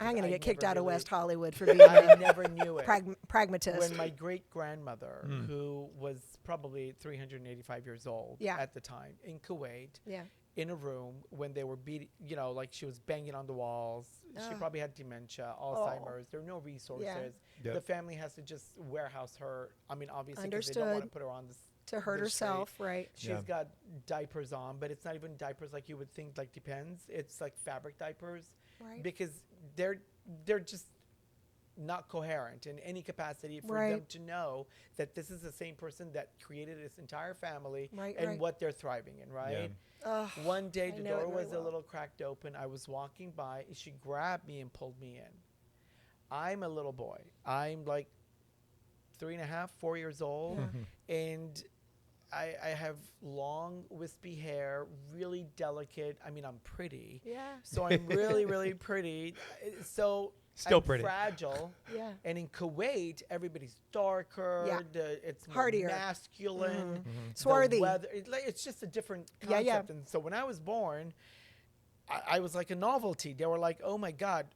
I'm going to I get kicked never out of really- West Hollywood for being I a never knew it. pragmatist. When my great-grandmother, who was probably 385 years old Yeah. at the time, in Kuwait, Yeah. in a room when they were beating, like she was banging on the walls. She probably had dementia, Alzheimer's. There are no resources. Yep. The family has to just warehouse her. I mean, obviously, because they don't want to Understood. put her on this. To hurt this street. herself, right? She's Yeah. got diapers on, but it's not even diapers like you would think, like Depends. It's like fabric diapers. Right. Because they're just not coherent in any capacity for Right. them to know that this is the same person that created this entire family Right, and right. what they're thriving in, right? Ugh, One day I the know it door very was well. a little cracked open. I was walking by. She grabbed me and pulled me in. I'm a little boy. I'm like 3.5, 4 years old. And I have long, wispy hair, really delicate. I mean, I'm pretty. Yeah. So I'm really, really pretty. So Still I'm pretty. fragile. Yeah. And in Kuwait, everybody's darker. Yeah. It's more Hardier. masculine. The Swarthy. weather- it's just a different Yeah, concept. yeah. And so when I was born, I was like a novelty. They were like, "Oh my God,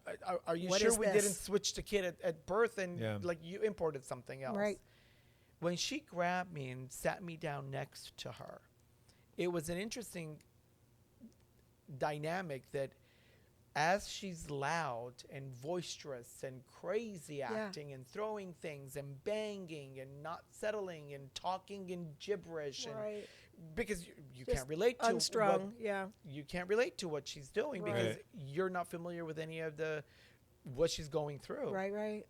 are you What sure is we this?" didn't switch the kid at birth and Yeah. like you imported something else?" Right. When she grabbed me and sat me down next to her, it was an interesting dynamic that as she's loud and boisterous and crazy acting and throwing things and banging and not settling and talking in gibberish and Right. because you Just can't relate to Unstrung. Yeah. you can't relate to what she's doing because Right. you're not familiar with any of the what she's going through. Right. Right.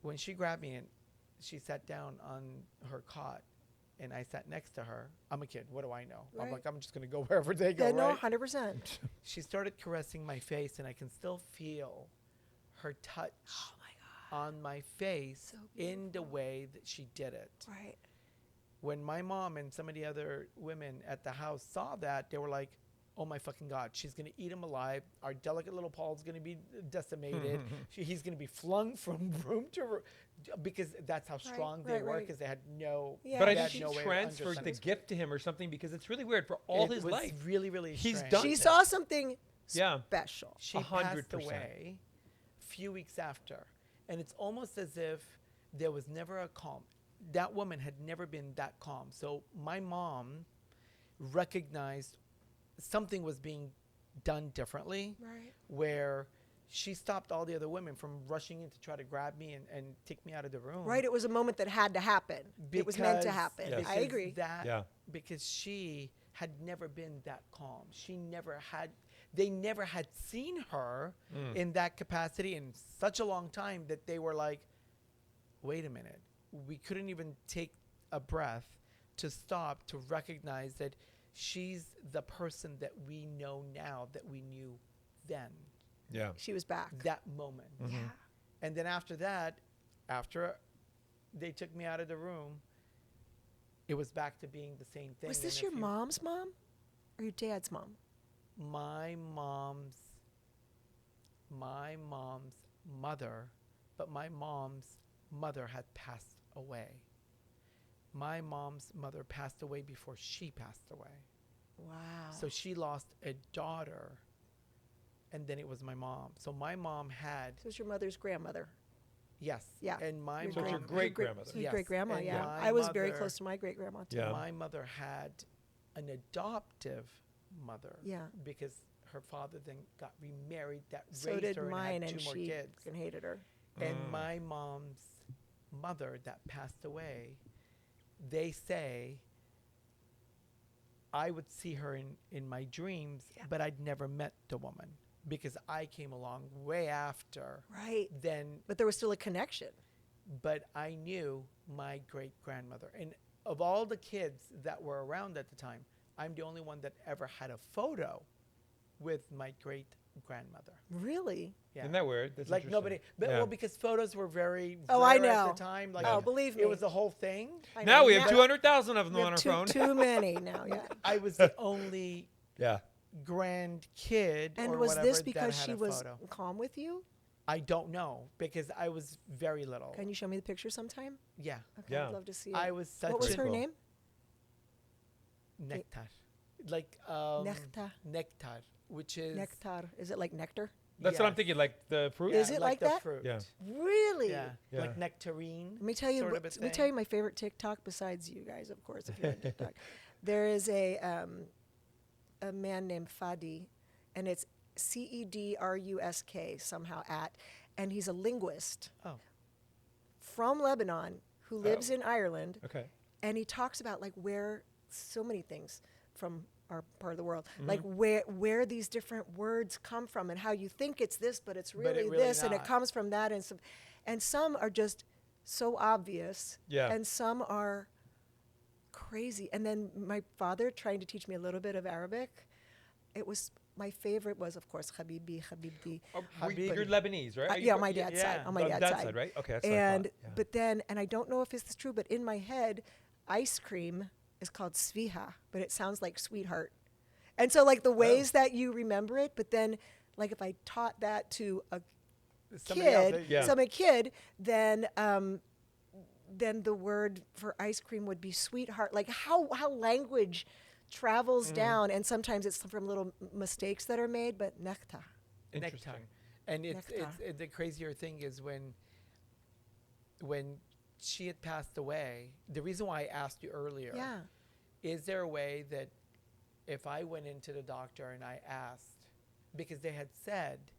When she grabbed me and she sat down on her cot and I sat next to her. I'm a kid. What do I know? I'm Right. like, I'm just going to go wherever they go, Yeah. No. right? 100%. She started caressing my face and I can still feel her touch on my face So in the way that she did it. Right. When my mom and some of the other women at the house saw that, they were like, oh my fucking God, she's going to eat him alive. Our delicate little Paul's going to be decimated. He's going to be flung from room to room because that's how strong they right, were right. because they had no. Yeah. But they I had think no she way of transferred the understanding. gift to him or something because it's really weird for all It his was life. really, really He's strange. done She it. saw something Yeah. special. She 100%. passed away a few weeks after. And it's almost as if there was never a calm. That woman had never been that calm. So my mom recognized something was being done differently Right. where she stopped all the other women from rushing in to try to grab me and take me out of the room. Right. It was a moment that had to happen. It was meant to happen. Yes. I agree. Because she had never been that calm. They never had seen her in that capacity in such a long time that they were like, wait a minute. We couldn't even take a breath to stop to recognize that she's the person that we know now that we knew then, Yeah. She was back. that moment. Yeah. And then after that, after they took me out of the room, it was back to being the same thing. Was And this if your you- mom's mom or your dad's mom? My mom's mother, but my mom's mother had passed away. My mom's mother passed away before she passed away. Wow. So she lost a daughter, and then it was my mom. So my mom had, This was your mother's grandmother. yes. Yeah. And my Your So it's your mom, great-grandmother. Your Yes, great grandma, and yeah. my I was very mother- close to my great grandma too. Yeah. my mother had an adoptive mother. Yeah. Because her father then got remarried, that So raised did her mine, and had and two more she kids. fucking hated her. And my mom's mother that passed away, they say I would see her in my dreams, but I'd never met the woman because I came along way after. Right. Then, But there was still a connection. but I knew my great grandmother. And of all the kids that were around at the time, I'm the only one that ever had a photo with my great grandmother. Really? Yeah. Isn't that weird? That's Like interesting. nobody, but Yeah. well, because photos were very Oh, I rare know. at the time. Like, Oh, believe me. it was a whole thing. I Now know. we have 200,000 of them we on have our phone. too many now, yeah. I was the only Yeah. grand kid. And or was whatever this that because had she a was photo. calm with you? I don't know because I was very little. Can you show me the picture sometime? Yeah, Okay, Yeah. I'd love to see it. I was such What was a her cool. name? nectar, like Nectar. nectar, which is Nectar. Is it like nectar? That's what I'm Yes. thinking. Like the fruit. Is it like the that? Fruit. Yeah. Really? Yeah. Yeah. Like nectarine. Let me tell you. sort of a Let me tell thing. you my favorite TikTok besides you guys, of course, if you're on TikTok. There is a man named Fadi, and it's CEDRUSK somehow and he's a linguist Oh. from Lebanon who lives in Ireland, Okay. and he talks about like where so many things from our part of the world, Mm-hmm. like where these different words come from and how you think it's this, but it's But really, it really this, and it not. comes from that, and some are just so obvious, Yeah. and some are crazy. And then my father trying to teach me a little bit of Arabic, my favorite was, of course, Habibi, Habibti. You're Lebanese, right? Are you Yeah, fr- my dad's side. yeah. On my dad's side. right? Okay, that's what I And thought. Yeah. but then, and I don't know if this is true, but in my head, ice cream is called sviha, but it sounds like sweetheart. And so, like the ways that you remember it, but then, like if I taught that to a Somebody else, kid, Yeah. some kid, then the word for ice cream would be sweetheart. Like how language travels down, and sometimes it's from little mistakes that are made, but nekta. Interesting. Nectar. And Nectar. the crazier thing is when she had passed away, the reason why I asked you earlier, Yeah. is there a way that if I went into the doctor and I asked, because they had said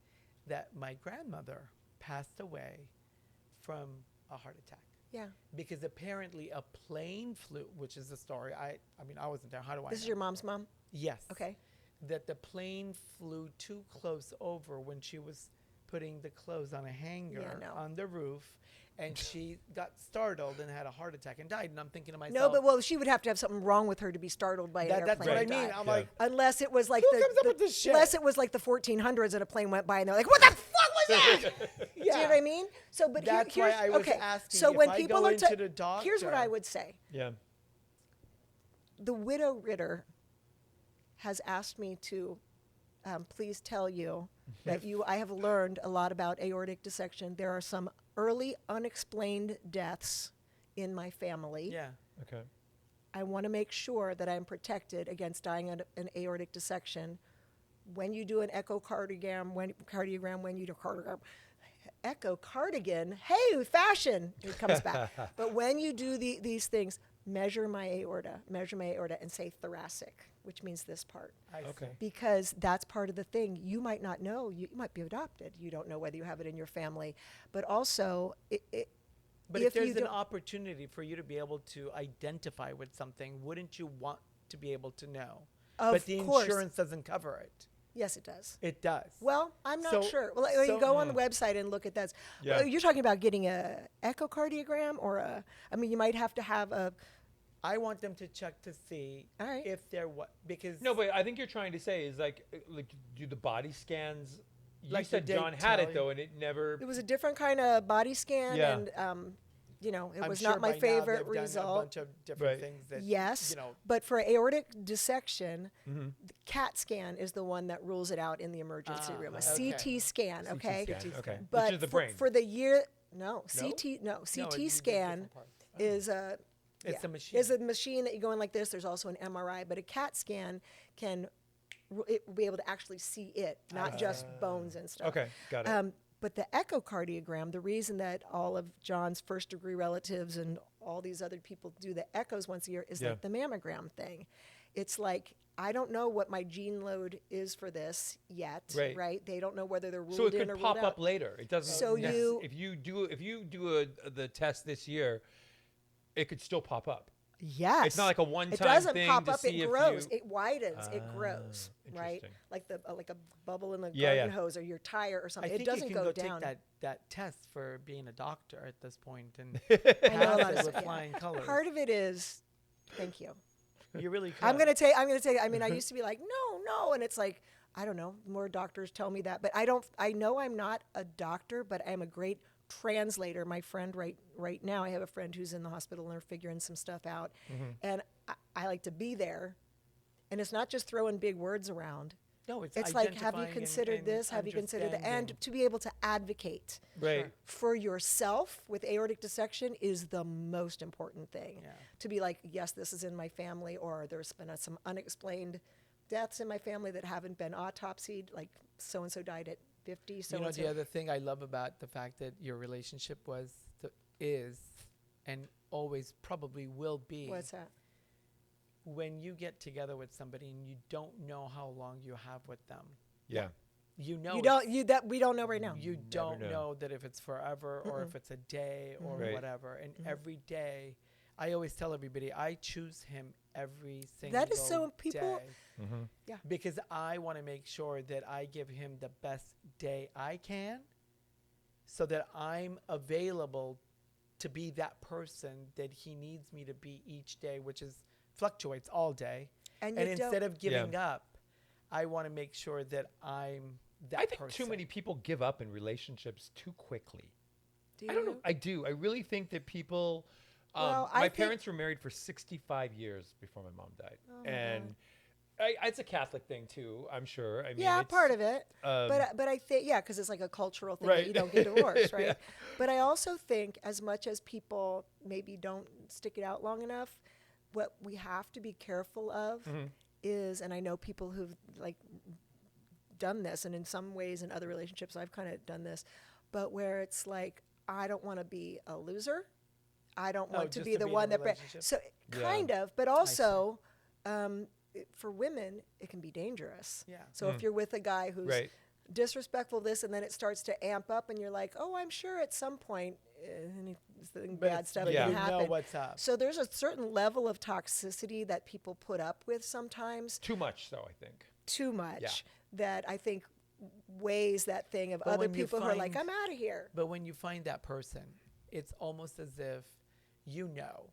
that my grandmother passed away from a heart attack. Yeah. Because apparently a plane flew, which is the story. I mean, I wasn't there. How do I This know? is your mom's mom? Yes. Okay. That the plane flew too close over when she was putting the clothes on a hanger no. on the roof, and she got startled and had a heart attack and died. And I'm thinking to myself, No, but well, she would have to have something wrong with her to be startled by an that's airplane. what I and mean. die. I'm Yeah. like, Unless it was like Who comes up with this shit? unless it was like the 1400s and a plane went by and they're like, what the fuck was that? Do you know what I mean? So, but That's here's why I was okay. asking So if when I people go are into the here's what doctor- I would say: Yeah. the widow Ritter has asked me to please tell you that I have learned a lot about aortic dissection. There are some early unexplained deaths in my family. yeah. Okay. I want to make sure that I'm protected against dying of an aortic dissection. When you do an echocardiogram, when you do echocardiogram, hey, fashion, it comes back. But when you do these things, measure my aorta, and say thoracic, which means this part. I Okay. see. Because that's part of the thing. You might not know. You might be adopted. You don't know whether you have it in your family. But also, But if you there's an don't- opportunity for you to be able to identify with something, wouldn't you want to be able to know? Of but the course. insurance doesn't cover it. Yes, it does. It does. Well, I'm not So- sure. Well, so- you go on the website and look at that. Yeah. Well, you're talking about getting a echocardiogram you might have to have a, I want them to check to see All right. if they're what, because No, but I think you're trying to say is like do the body scans. You Like, said did they John had tell it though, and it never. it was a different kind of body scan, Yeah. and it I'm was sure not my by now favorite they've done result. a bunch of different Right. things that, Yes, you know, but for aortic dissection, Mhm. the CAT scan is the one that rules it out in the emergency room. A okay. CT scan, CT okay? scan, okay. But Which is the brain. for the year, CT no, CT it's scan different parts. is a It's a machine. Is a machine that you go in like this. There's also an MRI, but a CAT scan can be able to actually see it, not just bones and stuff. Okay, got it. But the echocardiogram, the reason that all of John's first degree relatives and all these other people do the echoes once a year is Yeah. like the mammogram thing. It's like, I don't know what my gene load is for this yet, Right. right? They don't know whether they're ruled So it in could or ruled pop out. up later. It doesn't. So you- if you do the test this year, it could still pop up. Yes. It's not like a one-time It doesn't thing pop to up, see it if grows. you- It widens, it grows, right? interesting. Like a bubble in the Yeah, garden yeah. hose or your tire or I something. think It doesn't you can go go down. take that test for being a doctor at this point and I know a pass lot it of with stuff, yeah. flying colors. Part of it is, thank you. You really could. I'm gonna take. I mean, I used to be like, no, and it's like, I don't know. More doctors tell me that, but I don't. I know I'm not a doctor, but I'm a great translator. My friend right now, I have a friend who's in the hospital and they're figuring some stuff out, and I like to be there, and it's not just throwing big words around. No, it's It's like, have you identifying considered and this? Have you considered that? And understanding. to be able to advocate Right. for yourself with aortic dissection is the most important thing. Yeah. To be like, yes, this is in my family, or there's been some unexplained deaths in my family that haven't been autopsied, like so-and-so died at 50. So You know, it's the other thing I love about the fact that your relationship is and always probably will be, what's that? when you get together with somebody and you don't know how long you have with them. Yeah. You know, You don't. You that we don't know right now. you Never don't know. know that if it's forever or if it's a day or Right. whatever. And every day, I always tell everybody, I choose him every single That is so people. day Mm-hmm. Yeah. because I want to make sure that I give him the best day I can, so that I'm available to be that person that he needs me to be each day, which is fluctuates all day. And And you instead don't. of giving up, I want to make sure that I'm that I think person. too many people give up in relationships too quickly. Do I don't know. you? I do. I really think that people. Well, I my think- parents were married for 65 years before my mom died, Oh my and it's a Catholic thing too. I'm sure. I mean, Yeah, it's, part of it. Um, But I think because it's like a cultural thing Right. that you don't get divorced, right? Yeah. But I also think as much as people maybe don't stick it out long enough, what we have to be careful of is, and I know people who've like done this, and in some ways in other relationships I've kind of done this, but where it's like I don't want to be a loser. I don't want to just be to the be in one a that relationship? so Yeah. kind of, but also for women it can be dangerous. Yeah. So if you're with a guy who's Right. disrespectful this, and then it starts to amp up, and you're like, oh, I'm sure at some point anything bad stuff but can you happen. know what's up. So there's a certain level of toxicity that people put up with sometimes, Too much, though. I think. too much, that I think weighs that thing of But other when you people who are like, find- I'm out of here. But when you find that person, it's almost as if you know.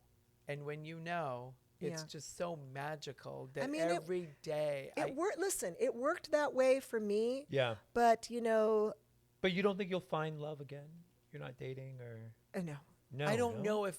And when you know, it's Yeah. just so magical that I mean, every day It worked. Listen, it worked that way for me. Yeah. But But you don't think you'll find love again? You're not dating, or no. no? I don't no? know if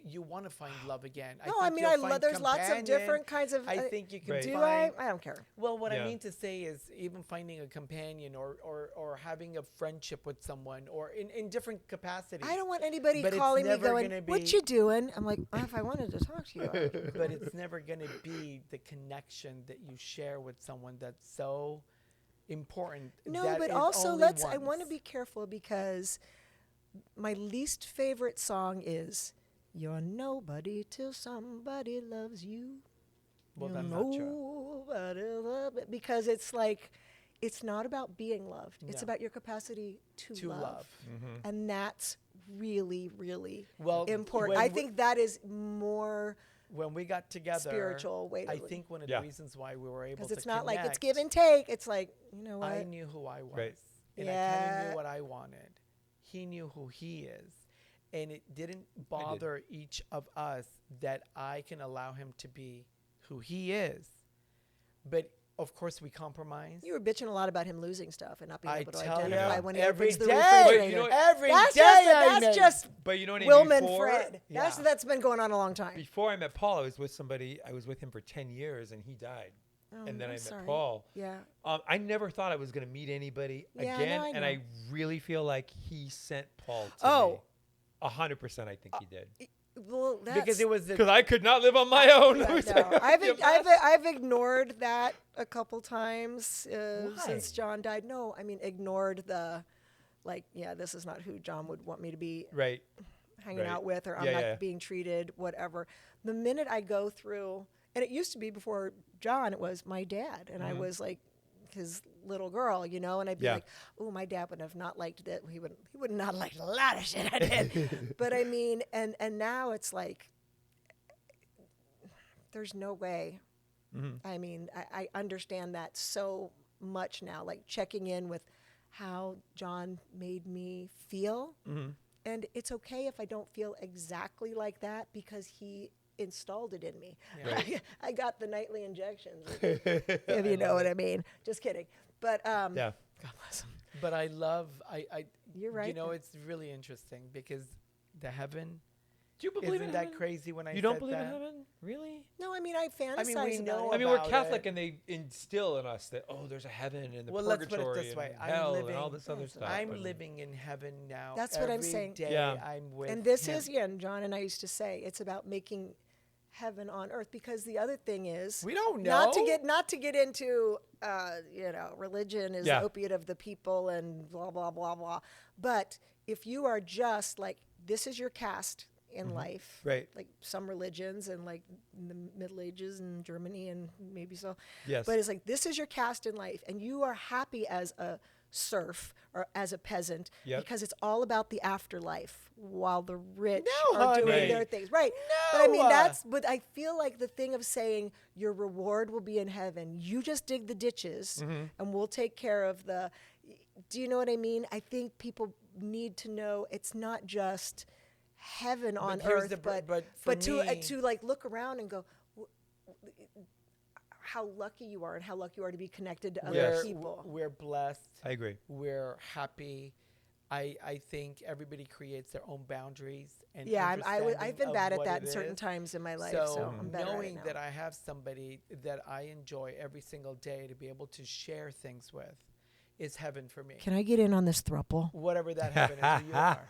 you want to find love again. No, think I mean, you'll find there's lots of companion. different kinds of. I think you can Right. do find. I don't care. Well, what Yeah. I mean to say is even finding a companion or having a friendship with someone or in different capacities. I don't want anybody But it's calling me never going, gonna "What be- you doing?" I'm like, oh, if I wanted to talk to you, I would." But it's never going to be the connection that you share with someone that's so important. No, that but is also only I want to once. be careful because my least favorite song is "You're Nobody Till Somebody Loves You." Well, You're that's not true. nobody love it, because it's like it's not about being loved. It's No. about your capacity to To love. and that's really, really Well, important. when I we- think that is more When we got together, spiritual way to I live. think one of Yeah. the reasons why we were able because to it's not like it's connect, give and take. It's like, you know what? I knew who I was, Right. and I kind of Yeah. knew what I wanted. He knew who he is, and it didn't bother each of us that I can allow him to be who he is. But of course, we compromised. You were bitching a lot about him losing stuff and not being I able to tell identify you, when he every opens the day, refrigerator. But you know what- every that's day just, I that's made- just But you know what? Amy, Wilman before, Fred. Yeah. That's been going on a long time. Before I met Paul, I was with somebody. I was with him for 10 years, and he died. Oh, And then I'm I met sorry. Paul. Yeah. I never thought I was going to meet anybody Yeah, again, no, I and know. I really feel like he sent Paul to Oh. me. 100%, I think he did. Well, that's because it was Because I could not live on my own. Yeah, It was no. like, I've ignored that a couple times since Why? John died. No, I mean ignored the, like, yeah, this is not who John would want me to be right. hanging Right. out with, or I'm Yeah, not yeah. being treated, whatever. The minute I go through, and it used to be before John, it was my dad, and I was like his little girl, you know, and I'd be Yeah. like, oh, my dad would have not liked that. He would not like a lot of shit I did. But I mean, and now it's like, there's no way. I mean, I understand that so much now, like checking in with how John made me feel. And it's okay if I don't feel exactly like that, because he installed it in me. Yeah. I got the nightly injections, if you know what I mean. Just kidding. But Yeah. God bless him. But I love, I You're right. You know, it's really interesting because the heaven, Do you believe isn't in that heaven? crazy when I You don't said believe that? in heaven? Really? No, I mean, I fantasize we about know it. I mean, we're about Catholic, it. and they instill in us that, oh, there's a heaven and the Well, let's put it purgatory this way. and I'm hell living- and all this other stuff. I'm and- living in heaven now. That's what I'm Every saying. day Yeah. I'm with And this him. is, yeah, and John and I used to say, it's about making heaven on earth, because the other thing is We don't know. not to get into religion is Yeah. the opiate of the people and blah blah blah blah, but if you are just like, this is your caste in life, Right. like some religions and like in the Middle Ages in Germany and maybe so, Yes. but it's like, this is your caste in life, and you are happy as a serf or as a peasant, Yep. because it's all about the afterlife, while the rich No, are doing honey. their things, right? But I mean, No. but I feel like the thing of saying your reward will be in heaven, you just dig the ditches and we'll take care of the, do you know what I mean? I think people need to know it's not just heaven on here's earth, the but for to me- to like look around and go, how lucky you are, and how lucky you are to be connected to other Yes. people. We're blessed. I agree. We're happy. I think everybody creates their own boundaries. And Yeah, I've understanding been of bad at what that it in certain is. times in my life, so I'm better at it knowing now. that I have somebody that I enjoy every single day to be able to share things with is heaven for me. Can I get in on this throuple? Whatever that heaven is, you are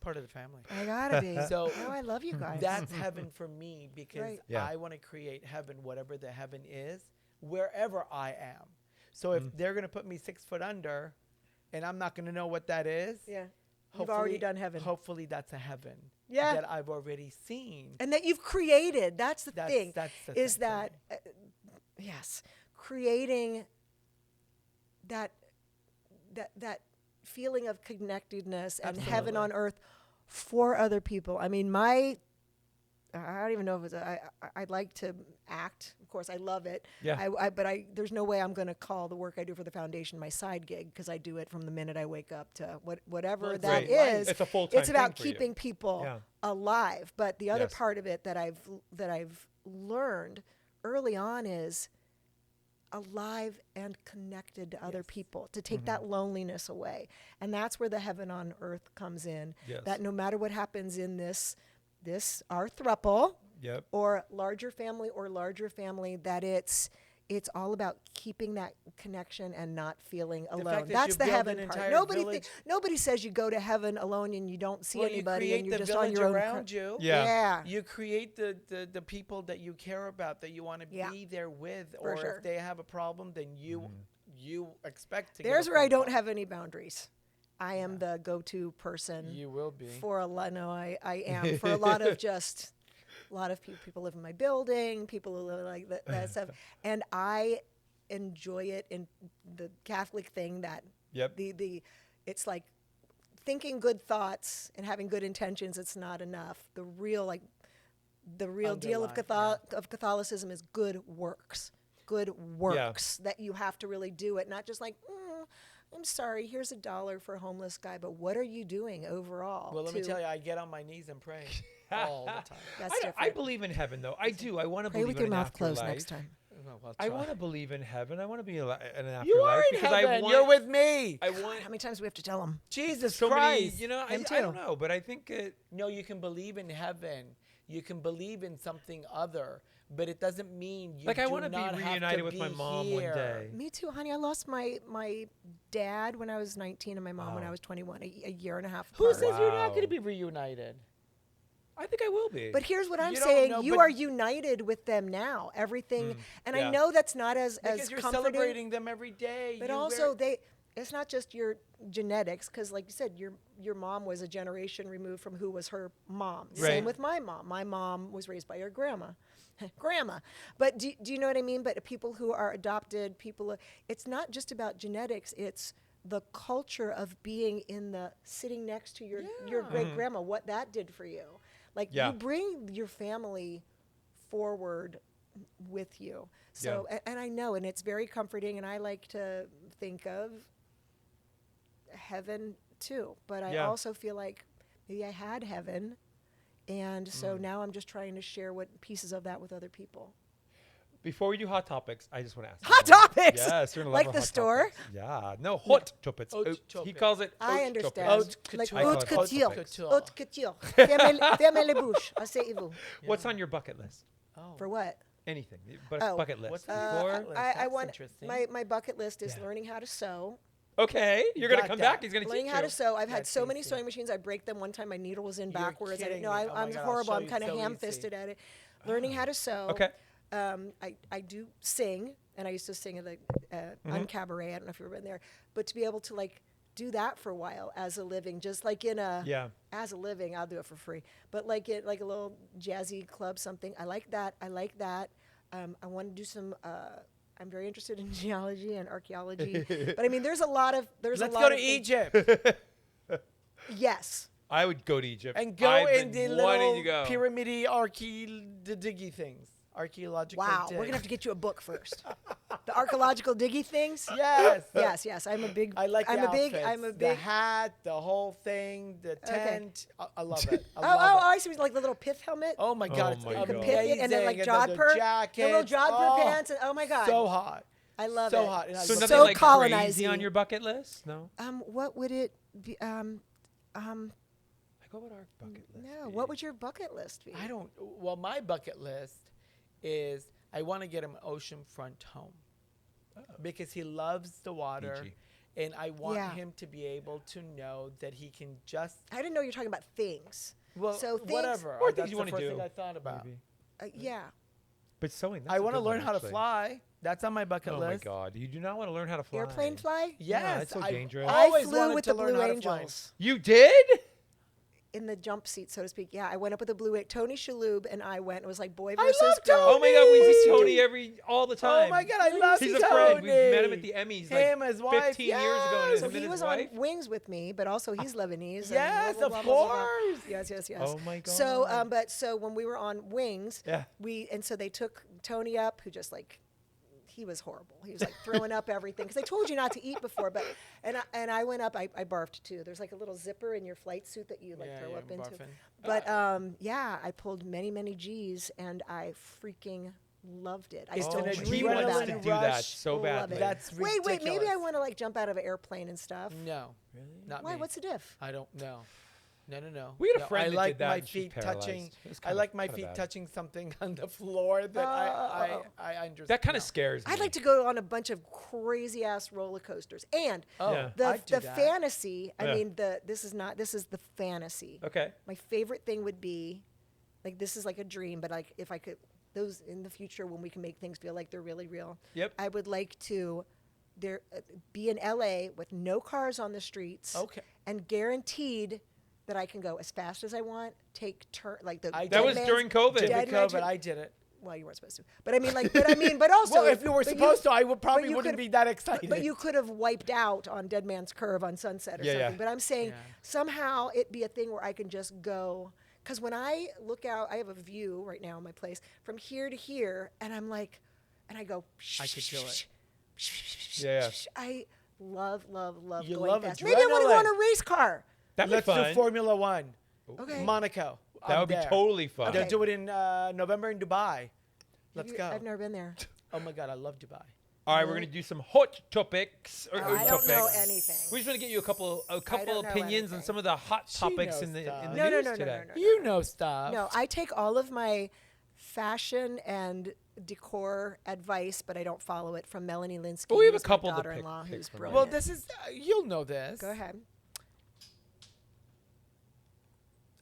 part of the family. I gotta be. So oh, I love you guys. That's heaven for me, because Right. Yeah. I want to create heaven, whatever the heaven is, wherever I am. So if they're going to put me 6 foot under and I'm not going to know what that is, yeah. You've already done heaven. Hopefully that's a heaven Yeah. that I've already seen. And that you've created. That's the That's- thing. that's the is thing for that, yes, creating that feeling of connectedness and heaven Absolutely. on earth for other people. I mean, I don't even know if it's I'd like to act. Of course, I love it. Yeah. But there's no way I'm going to call the work I do for the foundation my side gig, because I do it from the minute I wake up to whatever Well, it's that right. is. It's a full-time It's about thing for you. keeping people Yeah. alive. But the other Yes. part of it that I've learned early on is alive and connected to other people, to take that loneliness away. And that's where the heaven on earth comes in. Yes. That no matter what happens in this our throuple, Yep. or larger family, that it's all about keeping that connection and not feeling fact alone. that That's you the build heaven an part. entire Nobody village- nobody says you go to heaven alone and you don't see Well, you anybody create and you're the just on village your own. around you. Yeah. Yeah. You create the people that you care about, that you want to Yeah. be there with, For or sure. if they have a problem, then you expect to. There's get a where I phone don't call. have any boundaries. I am the go-to person You will be. for a lot. No, I am for a lot of just a lot of people live in my building. People who live like that stuff, and I enjoy it in the Catholic thing that Yep. the it's like thinking good thoughts and having good intentions. It's not enough. The real deal of Underlying, Catholicism is good works. Good works that you have to really do it, not just like, I'm sorry, here's $1 for a homeless guy, but what are you doing overall? Well, let me tell you, I get on my knees and pray all the time. That's I different. believe in heaven, though. I do. I want to Pray believe with in your an mouth closed afterlife. next time. Well, I'll I try. want to believe in heaven. I want to be in an afterlife. You are in because heaven. I want, You're with me. I want How many times do we have to tell them? Jesus so many. Christ. You know, I Him don't too. know, but I think it. No, you can believe in heaven. You can believe in something other, but it doesn't mean you Like, I do want to be not have reunited to with my be mom here. one day. Me too, honey. I lost my dad when I was 19 and my mom when I was 21, a year and a half Who apart. says you're not Wow. going to be reunited? I think I will be. But here's what I'm You don't saying: know, you but- are united with them now. Everything, and yeah. I know that's not as Because you're comforting. celebrating them every day. But You also, wear- it's not just your genetics, because like you said, your mom was a generation removed from who was her mom. Right. Same with my mom. My mom was raised by her grandma. But do you know what I mean? But people who are adopted, it's not just about genetics. It's the culture of being sitting next to your great grandma, what that did for you. Like, Yeah. you bring your family forward with you. So, and I know, and it's very comforting, and I like to think of heaven too. But I Yeah. also feel like maybe I had heaven, and so now I'm just trying to share pieces of that with other people. Before we do hot topics, I just want to ask. Hot something. topics! Yes, you're gonna Like love the hot store? topics. Yeah, no hot topics. Haute He topics. calls it. I haute understand. topics. Haute Like couture. haute I call it couture. haute couture. Haute couture. Fermez les bouches. Asseyez-vous. What's on your bucket list? Oh. For what? Anything, but Oh. bucket list. What's on your Before- bucket list? I That's want interesting. my bucket list is Yeah. learning how to sew. Okay, you're gonna Got come that. back. He's gonna Learning teach how you. to sew. I've had That's so many easy. sewing machines. I break them. One time my needle was in You're backwards. kidding No, me. Oh my I'm God, I'll horrible. show I'm you. kind of So easy. ham-fisted at it. learning how to sew. Okay. I do sing, and I used to sing at the on cabaret. I don't know if you've ever been there, but to be able to like do that for a while as a living, just like in a as a living, I'll do it for free. But like it like a little jazzy club, something. I like that. I want to do some. I'm very interested in geology and archaeology, but I mean, there's a lot of Let's a lot go to of things. Egypt Yes. I would go to Egypt. and go I've in been the wanting little to go. pyramidy diggy things. Archaeological Wow. dig. We're gonna have to get you a book first. The archaeological diggy things. Yes. Yes. I'm a big. I like the I'm outfits, a the big. hat, the whole thing, the tent. I love it. I Oh, love it. I see. Like the little pith helmet. Oh my God, Oh it's my amazing. God. Pith, and then like the jodhpur, jackets. the little jodhpur Oh, pants, and oh my God, so hot. I love so it. hot. And I So love nothing So like crazy colonizing. on your bucket list? No. What would it be? Like, what would our bucket list No. be? What would your bucket list be? I don't. Well, my bucket list is I want to get him an oceanfront home because he loves the water, Beachy. and I want Yeah. him to be able to know that he can just I didn't know you were talking about things. well, So things- whatever. Or things That's you the wanna first do, thing I thought about. Maybe. Yeah. But sewing. I want to learn how to fly. That's on my bucket Oh list. my God! You do not want to learn how to fly. Airplane fly. Yes, that's so I've dangerous. always I flew wanted with to the learn Blue how to fly. Angels You did? in the jump seat, so to speak. Yeah, I went up with the Blue Tony Shalhoub and I went. It was like boy I versus love girl. Oh my God! We see Tony! Tony all the time. Oh my God, I love He's Tony. a friend. We met him at the Emmys Him, like his wife, 15 years ago, and yes. So him and he his was wife. on Wings with me, but also he's Lebanese. and Yes, blah, of blah, blah, blah, blah, blah. course. Yes. Oh my God! So, so when we were on Wings, Yeah. so they took Tony up, who just like, he was horrible. He was like throwing up everything because they told you not to eat before. But and I went up. I barfed too. There's like a little zipper in your flight suit that you like Yeah, throw yeah, up into. barfing. But yeah, I pulled many G's and I freaking loved it. I It's still an dream adrenaline about wants to it. do that rush. so Love badly. it. That's Wait, maybe I ridiculous. want to like jump out of an airplane and stuff. No, Really? not Why? me. What's the diff? I don't know. No. We had a No, friend I that like did that my and she's feet paralyzed. touching. It was I kinda- like my kinda feet bad. touching something on the floor that I understand. That kind no. of scares me. I'd like to go on a bunch of crazy ass roller coasters. And Oh, Yeah. I'd do the that. fantasy, I Yeah. mean this is the fantasy. Okay. My favorite thing would be like this is like a dream, but like if I could those in the future when we can make things feel like they're really real. Yep. I would like to be in LA with no cars on the streets. Okay. And guaranteed that I can go as fast as I want, take turn like the I That Dead was man's- during COVID. During Dead man's- COVID, I did it. well, you weren't supposed to. But I mean but also Well, if you were but supposed to, I would but probably you wouldn't could've- be that excited. But you could have wiped out on Dead Man's Curve on Sunset or Yeah, yeah. something. But I'm saying Yeah. somehow it be a thing where I can just go. Because when I look out, I have a view right now in my place from here to here, and I'm like, and I go. I could do it. Yeah. I love You going love fast. Maybe I want to go on adrenaline. a race car. That'd Let's be do fun. Formula One. Okay. Monaco. That I'm would be there. totally fun. Okay. They'll do it in November in Dubai. Have Let's you- go. I've never been there. Oh my God, I love Dubai. All right, we're gonna do some hot topics. I don't know anything. We just want to get you a couple don't know opinions on anything. some of the hot She topics knows in the stuff. No, news no, today. You know stuff. No, I take all of my fashion and decor advice, but I don't follow it from Melanie Linsky. Well, we have who's a couple my to pick- daughter-in-law, pick who's from. brilliant. Well, this is you'll know this. Go ahead.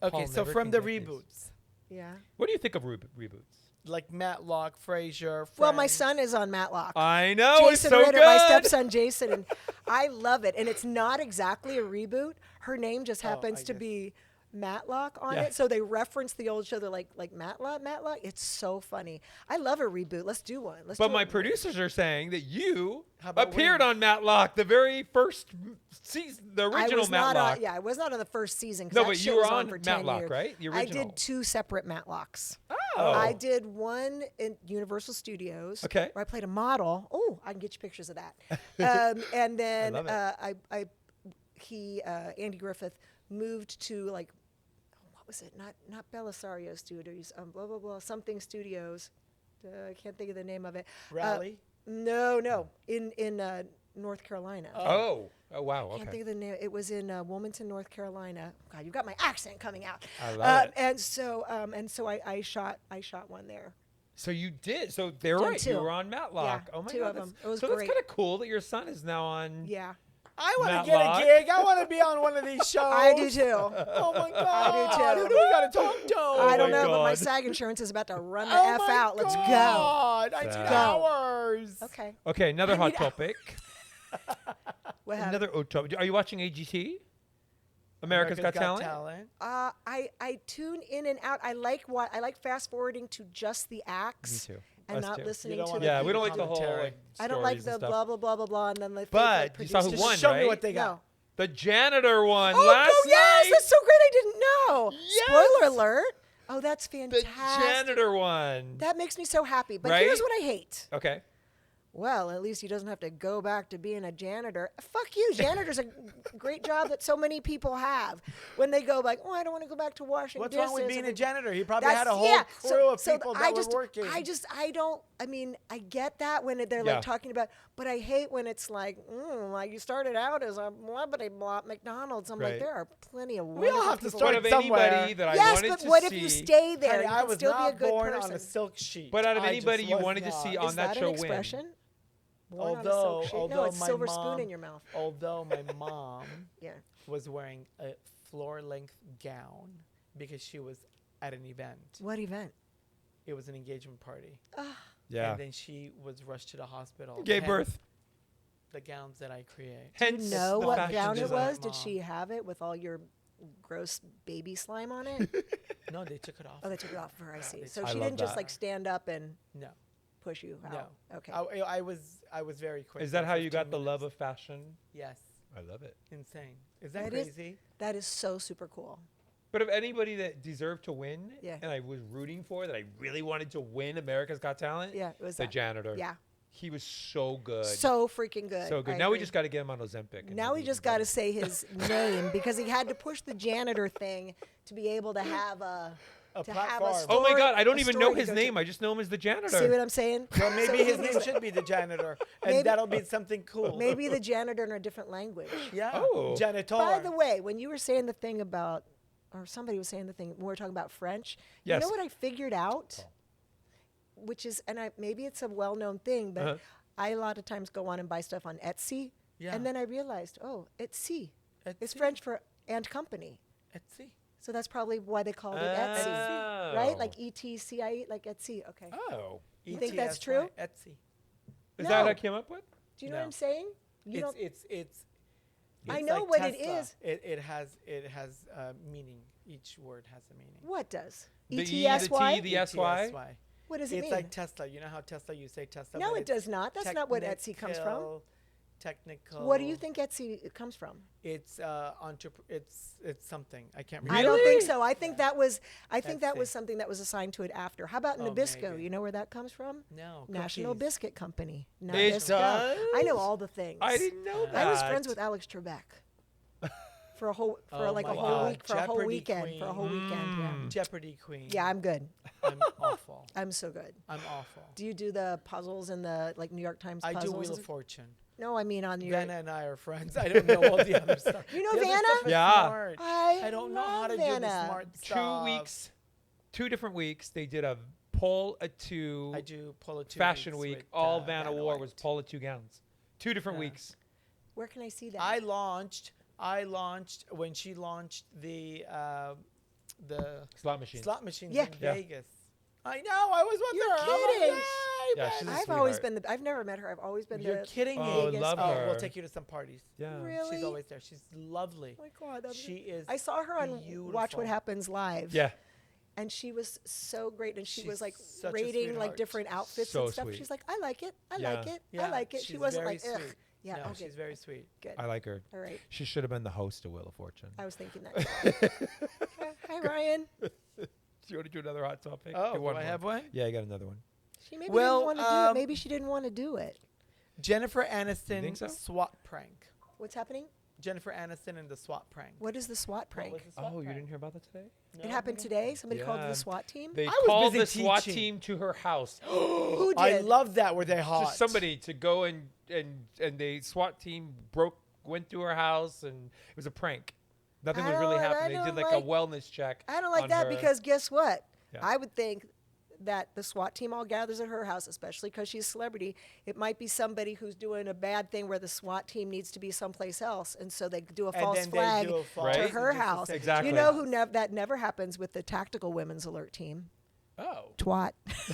Okay, Paul so never from the can get these. reboots, Yeah. What do you think of reboots? like Matlock, Frasier. Well, my Friends. son is on Matlock. I know it's Jason so Ritter, good. my stepson Jason, and I love it. And it's not exactly a reboot. Her name just happens I to guess. be Matlock on Yeah. it. So they reference the old show. They're like Matlock. It's so funny. I love a reboot. Let's do one. Let's But do my it. producers are saying that you How about appeared Wings? on Matlock, the very first season, the I original was not Matlock. on, yeah, I was not on the first season. 'cause No, that but shit you were was on for 10 Matlock, years. right? The I original. did 2 separate Matlocks. Oh. I did one in Universal Studios. Okay. Where I played a model. Oh, I can get you pictures of that. And then love it. Andy Griffith moved to like, what was it? Not Belisario Studios. Blah blah blah. Something Studios. I can't think of the name of it. Raleigh. No. In North Carolina. Oh wow. Can't Okay. think of the name. It was in Wilmington, North Carolina. God, you've got my accent coming out. I love it. And so I shot one there. So you did. So they're Did right. You 2. were on Matlock. Yeah, oh my 2 God. of them. That's- It was so great. that's kind of cool that your son is now on. Yeah. I want to get Matlock. a gig. I want to be on one of these shows. I do too. Oh my God. I do too. Who do we got to talk to? I don't my know, but my God. SAG insurance is about to run the Oh F my out. Let's go. God. 19 Sad. hours. Okay. Okay, another hot need- topic. What happened? Another hot topic. Are you watching AGT? America's Got Talent? I tune in and out. I like fast forwarding to just the acts. Me too. And Us not too. listening You don't to wanna the Yeah, keep we don't like the whole commentary. like, I don't like stories the and stuff. blah blah blah blah blah, and then the But fake, you saw who producers. won, Just show right? me what they got. No. The janitor won Oh, last yes, night. that's so great. I didn't know. Yes. Spoiler alert. Oh, that's The fantastic. janitor won. That makes me so happy. But Right? here's what I hate. Okay. Well, at least he doesn't have to go back to being a janitor. Fuck you. Janitor's a great job that so many people have. When they go like, oh, I don't want to go back to washing What's dishes. wrong with being and a they- janitor? He probably had a That's- whole yeah. crew of So people I that were working. I mean, I get that when they're Yeah. like talking about, but I hate when it's like you started out as a blah blah blah McDonald's. I'm Right. like, there are plenty of We all wonderful have to people. start But of somewhere. anybody that I Yes, wanted but to what see, if you stay there? Honey, You I can was still be a not good born person. on a silk sheet. But out of I anybody just you was wanted to not. see Is on that that show an win. expression? Born on a Although, silk sheet? although No, it's my silver mom, spoon in your mouth. Although my mom Yeah. was wearing a floor-length gown because she was at an event. What event? It was an engagement party. Yeah. And then she was rushed to the hospital. Gave Hence birth. The gowns that I create. Hence You know the what fashion gown it design. was? Did she have it with all your gross baby slime on it? No, they took it off. Oh, they took it off of her. I see. they So took she it didn't off. just I love like that. stand up and No, push you out. no. Okay. I was very quick. Is that in how you 15 got the love minutes. of fashion? Yes. I love it. Insane. Is that That is- crazy? That is so super cool. But of anybody that deserved to win, Yeah. and I was rooting for, that I really wanted to win America's Got Talent, Yeah, it was the that. janitor. Yeah. He was so good. So freaking good. So good. I Now we agree. just got to get him on Ozempic. and Now he'll we be just even got to better. say his name because he had to push the janitor thing to be able to have a to have a platform. Oh my story- God! I don't a even story know to his go name. to. I just know him as the janitor. See what I'm saying? Well, maybe So his he name needs- should be the janitor, and Maybe- that'll be something cool. Maybe the janitor in a different language. Yeah. Oh. Janitor. By the way, when you were saying the thing about, or somebody was saying the thing, when we were talking about French, you Yes. know what I figured out? Which is, and maybe it's a well-known thing, but Uh-huh. I a lot of times go on and buy stuff on Etsy. Yeah. And then I realized, oh, Etsy. It's Etsy. French for and company. Etsy. So that's probably why they called it Etsy. Right? Like ETCIE, like Etsy. Okay. Oh, You think that's ETSY, true? Etsy. is No. that what I came up with? Do you know what No. I'm saying? You don't. It's I it's know like what it Tesla. is. It has meaning. Each word has a meaning. What does? The E, the ETSY? T, the SY? ETSY. What does it It's mean? like Tesla. You know how Tesla, you say Tesla? No, but it it's does not. That's not what Etsy comes from. Technical. What do you think Etsy comes from? It's it's something. I can't I remember. don't think Really? so. I think that was that was Etsy. something that was assigned to it after. How about Oh, Nabisco? maybe. You know where that comes from? No. National cookies. Biscuit Company. It Nabisco. I know does? all the things. I didn't know that. I was friends with Alex Trebek for a whole Oh like a my whole God. week for a whole Jeopardy weekend for a whole weekend. Yeah. Jeopardy Queen. Yeah, I'm good. I'm awful. I'm so good. I'm awful. Do you do the puzzles and the like New York Times I puzzles? do Wheel of Fortune. No, I mean on your. Vanna and I are friends. I don't know all the other stuff. You know The other Vanna? stuff is Yeah. smart. I don't know how love to do the Vanna. smart 2 stuff. weeks, 2 different weeks. They did a poll at 2. I do Polo 2 Fashion weeks week. with, All Vanna wore White. was Polo 2 gowns. 2 different Yeah. weeks. Where can I see that? I launched when she launched the Slot machines. slot machines Yeah. in Yeah. Vegas. I know. I was with You're her. I'm like, kidding. "Yay, Yeah, man." she's a I've always sweetheart. been. I've never met her. I've always been. You're to kidding me. Oh, Vegas. love Oh, her. we'll take you to some parties. Yeah. Really? She's always there. She's lovely. Oh my God, that'd She be- is I saw her on Watch beautiful. What Happens Live. Yeah. And she was so great, and she She's was like such a rating like sweetheart. different outfits So and stuff. sweet. She's like, I like it. I Yeah. like it. I Yeah, like it. She she's wasn't very like, ugh. sweet. Yeah. No, Okay. she's very sweet. Good. I like her. All right. She should have been the host of Wheel of Fortune. I was thinking that. Hi, Ryan. Do you want to do another hot topic? Oh, Do do one I more. have one? Yeah, I got another one. She maybe Well, didn't want to do it. Maybe she didn't want to do it. Jennifer Aniston think so? SWAT prank. What's happening? Jennifer Aniston and the SWAT prank. What is the SWAT prank? What was the SWAT Oh, you prank? didn't hear about that today? It happened today. Somebody called Yeah. the SWAT team. They was called busy the SWAT teaching. team to her house. Who did? I love that where they hot. Just somebody to go and the SWAT team went to her house, and it was a prank. Nothing I was really don't- I happening. They did don't like a wellness check. I don't like on that her. because guess what? Yeah. I would think that the SWAT team all gathers at her house, especially because she's a celebrity, it might be somebody who's doing a bad thing where the SWAT team needs to be someplace else, and so they do a false then they flag do a false- to Right. her just to house. say Exactly. You know who that never happens with the tactical women's alert team? Oh. Twat.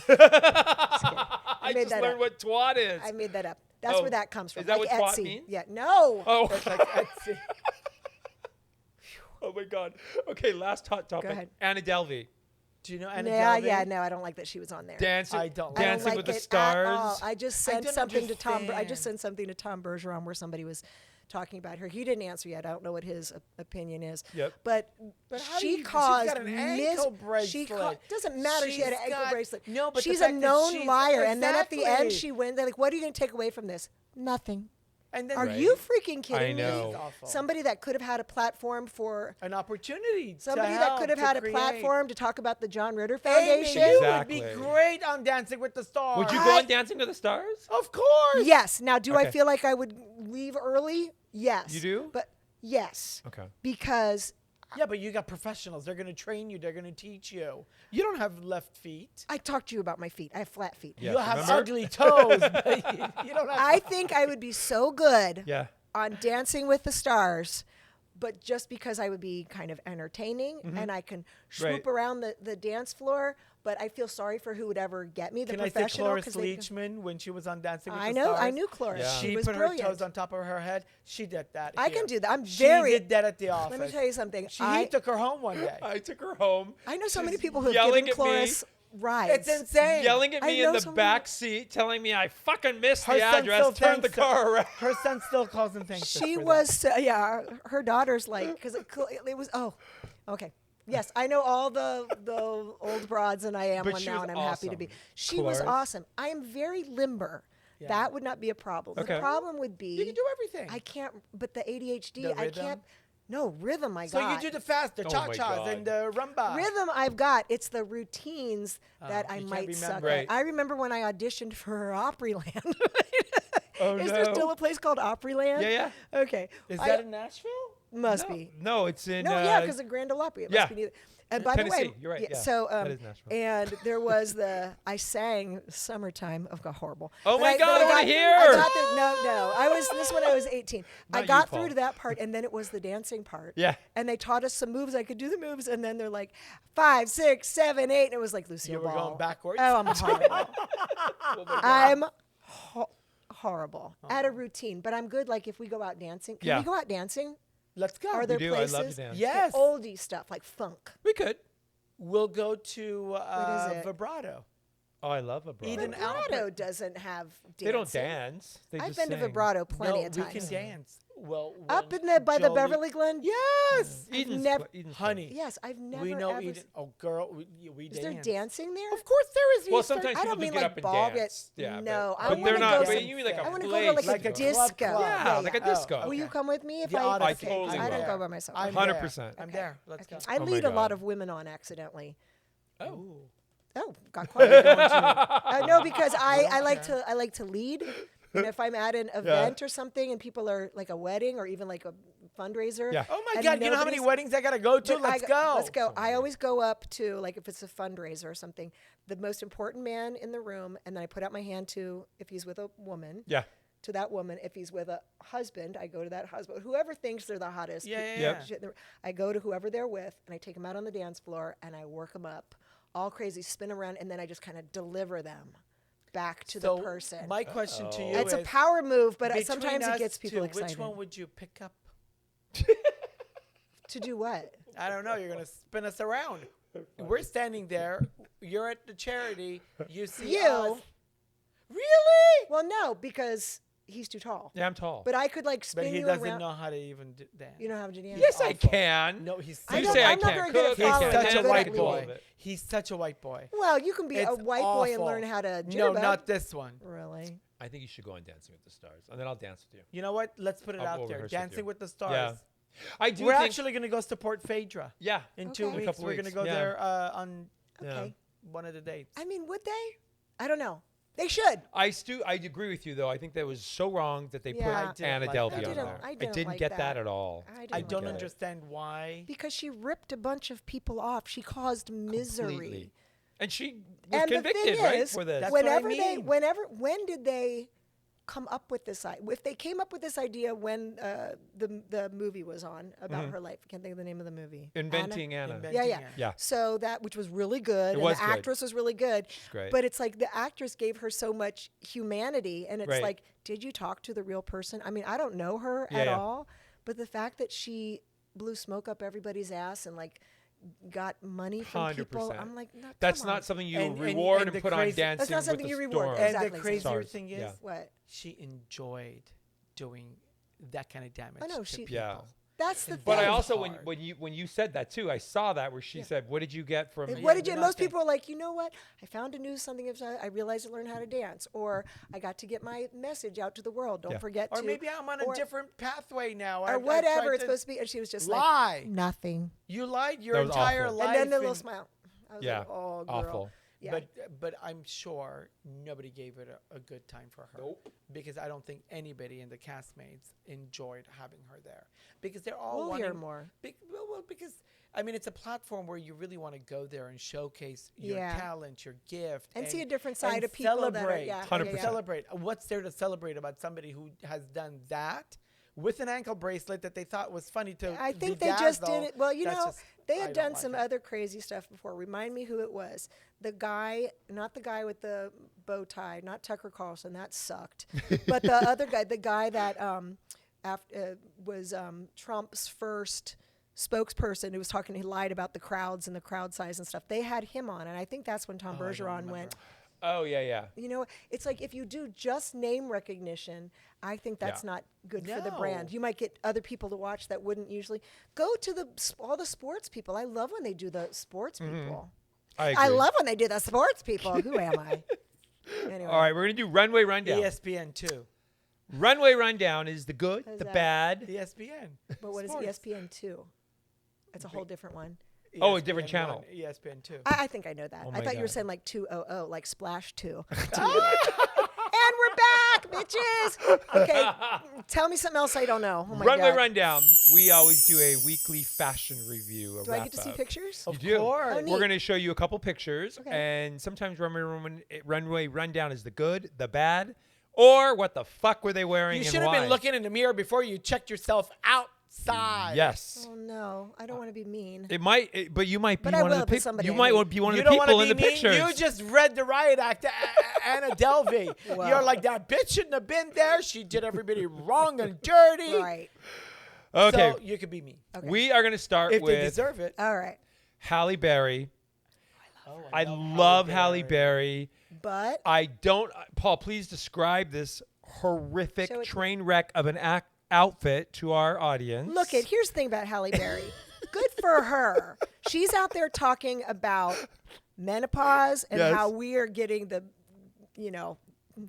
I made just that learned up. what twat is. I made that up. That's Oh, where that comes from. is that like what twat Etsy. means? Yeah. No. Oh. It's like Etsy. Oh my God. Okay, last hot topic. ahead. Anna Delvey. Do you know Anna Yeah, Delvey? yeah. No, I don't like that she was on there. Dancing, I don't like I don't Dancing like with the it at all. Stars. I just I sent don't something to Tom. I understand. just sent something to Tom Bergeron where somebody was talking about her. He didn't answer yet. I don't know what his opinion is. Yep. But, But how do she you- she's caused got an ankle She bracelet. doesn't matter. She had an She's ankle got- bracelet. No, but the she's a fact that known she's- liar. And then at the end, Exactly. she went. They're like, "What are you going to take away from this?" Nothing. And then Are Right. you freaking kidding I me? know. It's awful. Somebody that could have had a platform for an opportunity. somebody to that help, could have to had a create. platform to talk about the John Ritter Amy, Foundation. you Exactly. would be great on Dancing with the Stars. Would you go on Dancing with the Stars? Of course. Yes. Now, do I Okay. feel like I would leave early? Yes. You do? But yes. Okay. Because Yeah, but you got professionals. They're going to train you. They're going to teach you. You don't have left feet. I talked to you about my feet. I have flat feet. Yeah, you have remember? ugly toes. But you don't have. I think I would be so good Yeah. on Dancing with the Stars, but just because I would be kind of entertaining and I can swoop Right. around the dance floor, but I feel sorry for who would ever get me, the Can I say professional. Cloris 'cause they- Leachman when she was on Dancing with I the know. Stars? I knew Cloris. Yeah. She She was put brilliant. her toes on top of her head. She did that. I here. can do that. I'm She very. did that at the office. Let me tell you something. He took her home one day. I took her home. I know so many She's people who have yelling given at me. Cloris rides. It's insane. Yelling at I me know in the someone- back seat, telling me I fucking missed Her the son address. still Turn the thanks her. car around. Her son still calls and thanks us She for that. was, yeah. Her daughter's like, because it was. Oh, okay. Yes, I know all the old broads, and I am But one she now, was and I'm happy to be. awesome. She was Cloris. awesome. I am very limber. Yeah. That would not be a problem. Okay. The problem would be You can do everything. I can't. But the ADHD, The I rhythm? can't. No rhythm. My so God. you do the fast, the Oh my cha-chas, God. and the rumba. Rhythm I've got. It's the routines that I you can't might suck remember. at. Right. I remember when I auditioned for Opryland. Oh, Is there no. still a place called Opryland? Yeah, yeah. Okay. Is I- that in Nashville? must be. No, it's in. No, yeah, because the Grand Ole Opry. It yeah. must be neither. And by the Tennessee. way, You're right, yeah. So, That is Nashville. and there was I sang "Summertime." Oh, God, horrible. Oh But my God, I wanna got- hear. I got through, no. I was this when I was 18. I Not got you, through Paul. to that part, and then it was the dancing part. Yeah. And they taught us some moves. I could do the moves, and then they're like 5, 6, 7, 8, and it was like Lucille You were Ball. going backwards? Oh, I'm horrible. Oh my God. I'm horrible at a routine, but I'm good. Like if we go out dancing, can Yeah. we go out dancing? Let's go. Are there do. places? I love to dance. Yes. Oldie stuff like funk. We could. We'll go to What is it? vibrato. Oh, I love vibrato. Eden Vibrato Albert. doesn't have dancing. They don't dance. They I've just been to sing. vibrato plenty No, of we times. can dance. Well, Up when in the by the Jolie- Beverly Glen. Yes, Eden's never- Eden's honey. Yes, I've never. we know ever Eden. s- Oh, girl, we Is dance. there dancing there? Of course there is. Well, You start- sometimes I people don't do mean get like up and ball dance. get- Yeah, no, I but they're wanna not. go But to- you mean like a I wanna go place to like Like a a disco. club club. Yeah, like a Oh, disco. Will you okay. come with me if The I? Odyssey. totally I don't will. go by myself. I'm 100%. there. I'm Okay. there. Let's go. I Oh my lead a lot God. of women on accidentally. Oh. Oh, got quiet. Going to- No, because I don't like care. to lead. And if I'm at an event or something and people are like a wedding or even like a fundraiser. Yeah. Oh my and God! You know how many nobody's- weddings I gotta go to? But Let's go. Let's go. I always go up to, like, if it's a fundraiser or something, the most important man in the room, and then I put out my hand to, if he's with a woman, Yeah. to that woman. If he's with a husband, I go to that husband. Whoever thinks they're the hottest. Yeah, yeah, Yep. yeah. shit in the- I go to whoever they're with, and I take them out on the dance floor, and I work them up all crazy, spin around, and then I just kind of deliver them back to So the person. my question to you It's is: a power move, but between sometimes it us gets people two, excited. Which one would you pick up? To do what? I don't know. You're gonna spin us around. We're standing there. You're at the charity. You see You. us. Really? Well, no, because he's too tall. Yeah, I'm tall. But I could like But spin he you doesn't around. know how to even dance. You know how to dance? yes, I awful. can. No, he's I You don't- say I I'm not can't very good at cook. He's following. such I'm a good at white leading. boy. He's such a white boy. Well, you can be a It's white boy and awful. learn how to No, jitterbug. not this one. Really. I think you should go on Dancing with the Stars, and then I'll dance with you. You know what? Let's put it I'll out there. rehearse with you. Dancing with the Stars. Yeah. I do We're think. actually going to go support Phaedra Yeah. in Okay. 2 In a weeks. couple We're going to weeks, go yeah. there on Okay. one of the dates. I mean, would they? I don't know. They should. I agree with you though. I think that was so wrong that they Yeah. I put didn't Anna like Delvey that on at there. all. I didn't like get that. that at all. I, didn't I like don't that. understand why. Because she ripped a bunch of people off. She caused misery. Completely. And she was And the convicted, thing right, is, for this. That's what I mean. when did they come up with this idea? If they came up with this idea when the movie was on about her life, I can't think of the name of the movie. Inventing Anna. Inventing Yeah, yeah. Anna. Yeah. So which was really good, It and was the good. actress was really good. She's great. But it's like the actress gave her so much humanity, and it's Right. like, did you talk to the real person? I mean, I don't know her Yeah, at yeah. all, but the fact that she blew smoke up everybody's ass and like got money from people, 100%. I'm like, no, That's come on. not something you And reward the and put on crazy- Dancing That's not with something the you reward. Stars. And Exactly. the crazier Stars. thing is, Yeah. What? she enjoyed doing that kind of damage I know, to she- people. Yeah. That's the And thing. But I That was also, hard. when you said that too, I saw that where she said, "What did you get from?" Like, Yeah, what did you? but Most nothing. people are like, you know what? I found a new something. I realized I learned how to dance, or I got to get my message out to the world. Don't Yeah. forget Or to. maybe I'm on a different pathway now. or I've whatever tried it's to supposed to be. And she was just lie. like, nothing. You lied your That was entire awful. life. And then the little and- smile. I was Yeah. like, oh, girl. Awful. Yeah. But I'm sure nobody gave it a good time for her. Nope. Because I don't think anybody in the castmates enjoyed having her there. Because they're all We'll wanting hear more. Well, because I mean, it's a platform where you really want to go there and showcase your Yeah. talent, your gift, And see a different side and of people that are- Celebrate, yeah, 100%. Celebrate. What's there to celebrate about somebody who has done that with an ankle bracelet that they thought was funny to? I think they just did bedazzle? it. Well, you That's know, just- they I had don't done like some it. other crazy stuff before. Remind me who it was. The guy, not the guy with the bow tie, not Tucker Carlson. That sucked. But the other guy, the guy that was Trump's first spokesperson who was talking, he lied about the crowds and the crowd size and stuff. They had him on, and I think that's when Tom Oh, I don't Bergeron remember. went. Oh yeah. You know, it's like if you do just name recognition, I think that's Yeah. not good for the No. brand. You might get other people to watch that wouldn't usually go to all the sports people. I love when they do the sports people. I agree. I love when they do the sports people. Who am I? Anyway. All right, we're gonna do runway rundown. ESPN 2. Runway rundown is the good, How's the that? bad. ESPN. But what is Sports. ESPN 2? It's a whole different one. Oh, a different channel. 1, ESPN 2. I think I know that. Oh I my thought you were God. saying like 200, like Splash 2. And we're back, bitches. Okay, tell me something else I don't know. Oh my Runway God. rundown. We always do a weekly fashion review. Do I get to see pictures? You Of do. course. Oh, neat. We're going to show you a couple pictures, Okay. and sometimes runway rundown is the good, the bad, or what the fuck were they wearing You and should have why. been looking in the mirror before you checked yourself outside. Yes. Oh no, I don't want to be mean. It might, but you might be But I one of will the to people. somebody You I might hate. want to be one of You the don't want people to in be the mean. pictures. You just read the riot act, Anna Delvey. Wow. You're like, that bitch shouldn't have been there. She did everybody wrong and dirty. Right. Okay, So you could be me. Okay. we are going to start If they with deserve it. All right. Halle Berry. Oh, I love Halle Berry. But I don't. Paul, please describe this horrific Show it to train wreck of an outfit to our audience. look, here's the thing about Halle Berry. Good for her. She's out there talking about menopause and Yes. how we are getting the,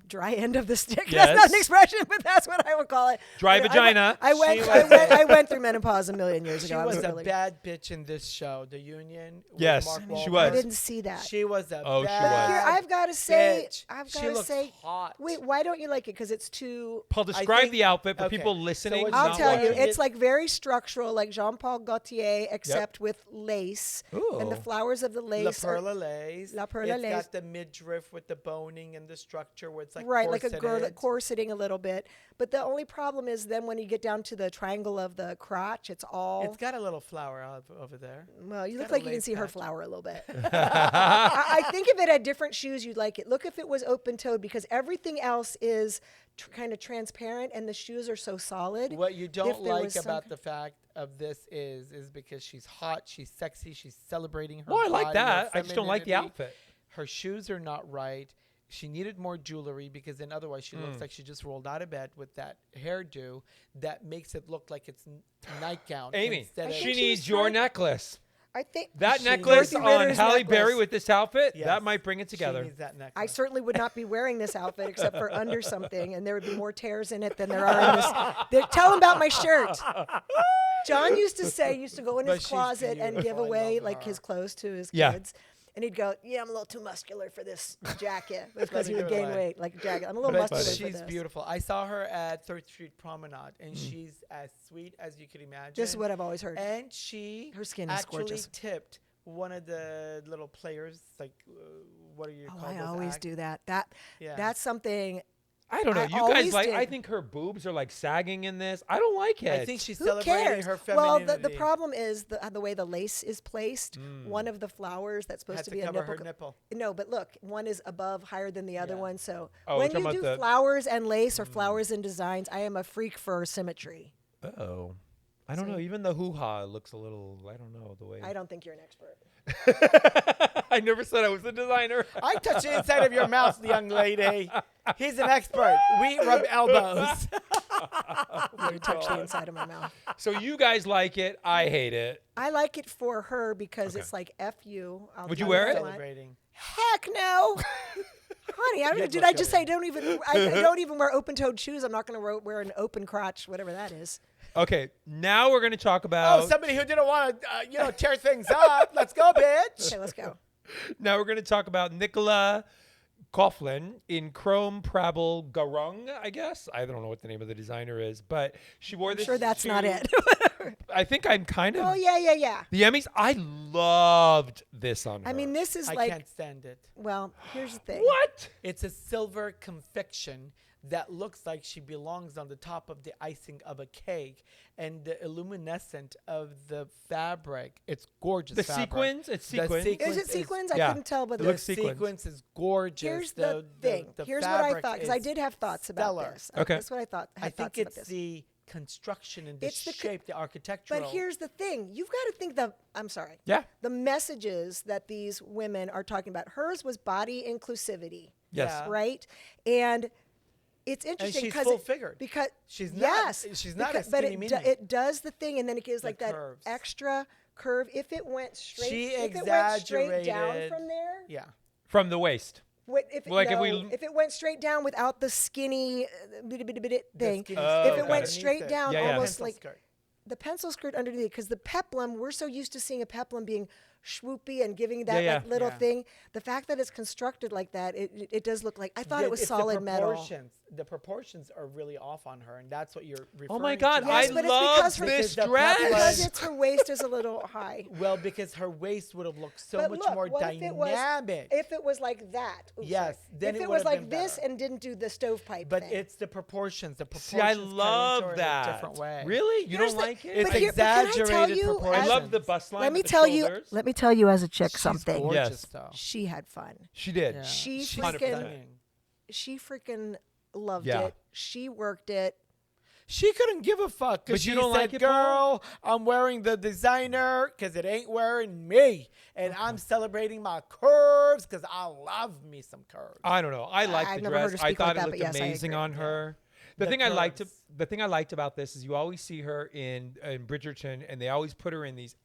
dry end of the stick. Yes. That's not an expression, but that's what I would call it. Dry I vagina. I went, She I was- went, I went through menopause a million years She ago. I was a really- bad bitch in this show, The Union. with Yes, Mark she Wahlberg. was. I didn't see that. She was a Oh, she bad was. Here, I've got to say, bitch. She looks hot. wait, why don't you like it? Because it's too. Paul, describe think- the outfit for okay. people So listening. what I'll not tell you, watching it's it- like very structural, like Jean-Paul Gaultier, except with lace and the Ooh. flowers of the La lace. are- Perla Lace. La Perla It's Lace. got the midriff with the boning and the structure where it's like right, like a girl corseted. corseting a little bit. But the only problem is then when you get down to the triangle of the crotch, it's all. It's got a little flower over there. well, you it's look got a like you can lace see her patch. flower a little bit. I think if it had different shoes, you'd like it. Look if it was open-toed because everything else is kind of transparent and the shoes are so solid. What you don't If there like was some about the fact of this is because she's hot, she's sexy, she's celebrating her Well, I like body, her that. I just don't like the femininity. outfit. Her shoes are not right. She needed more jewelry because then otherwise she looks like she just rolled out of bed with that hairdo that makes it look like it's nightgown. Amy, instead of- she think she needs was your trying- necklace. I think That She necklace needs- on Dorothy Ritter's Halle Berry necklace. with this outfit, Yes. that might bring it She together. needs that necklace. I certainly would not be wearing this outfit except for under something, and there would be more tears in it than there are in this. Tell him about my shirt. John used to go in But his she's closet and give beautiful. I away love like her. his clothes to his Yeah. kids. And he'd go, yeah, I'm a little too muscular for this jacket. Because me he would give it gain away. weight like a jacket. I'm a little But muscular for she's this. beautiful. I saw her at 3rd Street Promenade, and she's as sweet as you could imagine. This is what I've always heard. And she Her skin is actually gorgeous. tipped one of the little players, like what are you? Oh, call I those always acts? do that. Yeah. That's something. I don't know. I You guys always like? did. I think her boobs are like sagging in this. I don't like it. I think she's Who celebrating cares? her Well, femininity. the problem is the way the lace is placed. One of the flowers that's supposed had to to be cover a her nipple. nipple. No, but look, one is above, higher than the other Yeah. one. So Oh, when talking you about do the- flowers and lace or flowers and designs, I am a freak for symmetry. Oh, I don't know. See? Even the hoo-ha looks a little. I don't know the way. I don't think you're an expert. I never said I was a designer. I touch the inside of your mouth, young lady. He's an expert. We rub elbows. You touch the inside of my mouth. So you guys like it. I hate it. I like it for her because Okay. it's like F you. I'll Would you tell wear it? what. Celebrating. Heck no. Honey, You'd did look I just good. say I don't even wear open-toed shoes. I'm not going to wear an open crotch, whatever that is. Okay, now we're going to talk about. Oh, somebody who didn't want to, tear things up. Let's go, bitch. Okay, let's go. Now we're going to talk about Nicola Coughlin in Chrome Prabal Garung, I guess. I don't know what the name of the designer is, but she wore I'm this. sure that's not to- it. I think I'm kind of. Oh, yeah. The Emmys, I loved this on her. I mean, this is I like, can't stand it. well, here's the thing. What? It's a silver confection that looks like she belongs on the top of the icing of a cake, and the illuminescent of the fabric. It's gorgeous. The fabric. sequins? It's The sequins. sequins Is it sequins? I yeah. couldn't tell, but It The looks sequins. sequence is gorgeous. here's the thing. the Here's what I fabric thought, because I is did have thoughts about stellar. this. Okay. That's what I thought. I Had think thoughts about it's this. the construction and the It's the co- shape, the architectural. But here's the thing. You've got to think I'm sorry. Yeah. The messages that these women are talking about. Hers was body inclusivity. Yes. Yeah. Right? And it's interesting she's because full-figured. because She's not- yes, she's not a because- but skinny it, mini. it does the thing, and then it gives The like that curves. extra curve. If it went straight, She if it went straight down exaggerated- from there, Yeah. From the waist. If it, Like if no, we- if it went straight down without the skinny thing, skinny Oh, if it got went it. straight Underneath it. down, Yeah, yeah. almost Pencil like skirt. the pencil skirt underneath, because the peplum, we're so used to seeing a peplum being swoopy and giving that Yeah, like yeah. little Yeah. thing. The fact that it's constructed like that, it does look like, I thought it was It's the solid metal. proportions. The proportions are really off on her, and that's what you're referring Oh my to. God, Yes, I but it's love because her- this Because the dress. Because it's her waist is a little high. Well, because her waist would have looked so But much look, more what if it was- dynamic. If it was like that, oops, Yes, sorry. then if it it would was have like been this better. and didn't do the stovepipe But thing. it's the proportions. The See, proportions. I cut into love her in a that. different way. Really? You Here's don't the- like it? It's But here- but can I tell exaggerated you, proportions. I love the bust line. let me with the tell you. shoulders. Let me tell you as a chick She's something. gorgeous, Yes. though. She had fun. She did. Yeah. She She's freaking- stunning. She freaking loved Yeah. it. She worked it. She couldn't give a fuck. 'Cause But you she don't said, like it, Paul? girl, I'm wearing the designer because it ain't wearing me. And I'm celebrating my curves because I love me some curves. I don't know. I liked I've the never heard dress. her I speak like thought that, it but looked yes, I amazing agree. on her. The The thing I liked, curves. the thing I liked about this is you always see her in Bridgerton, and they always put her in these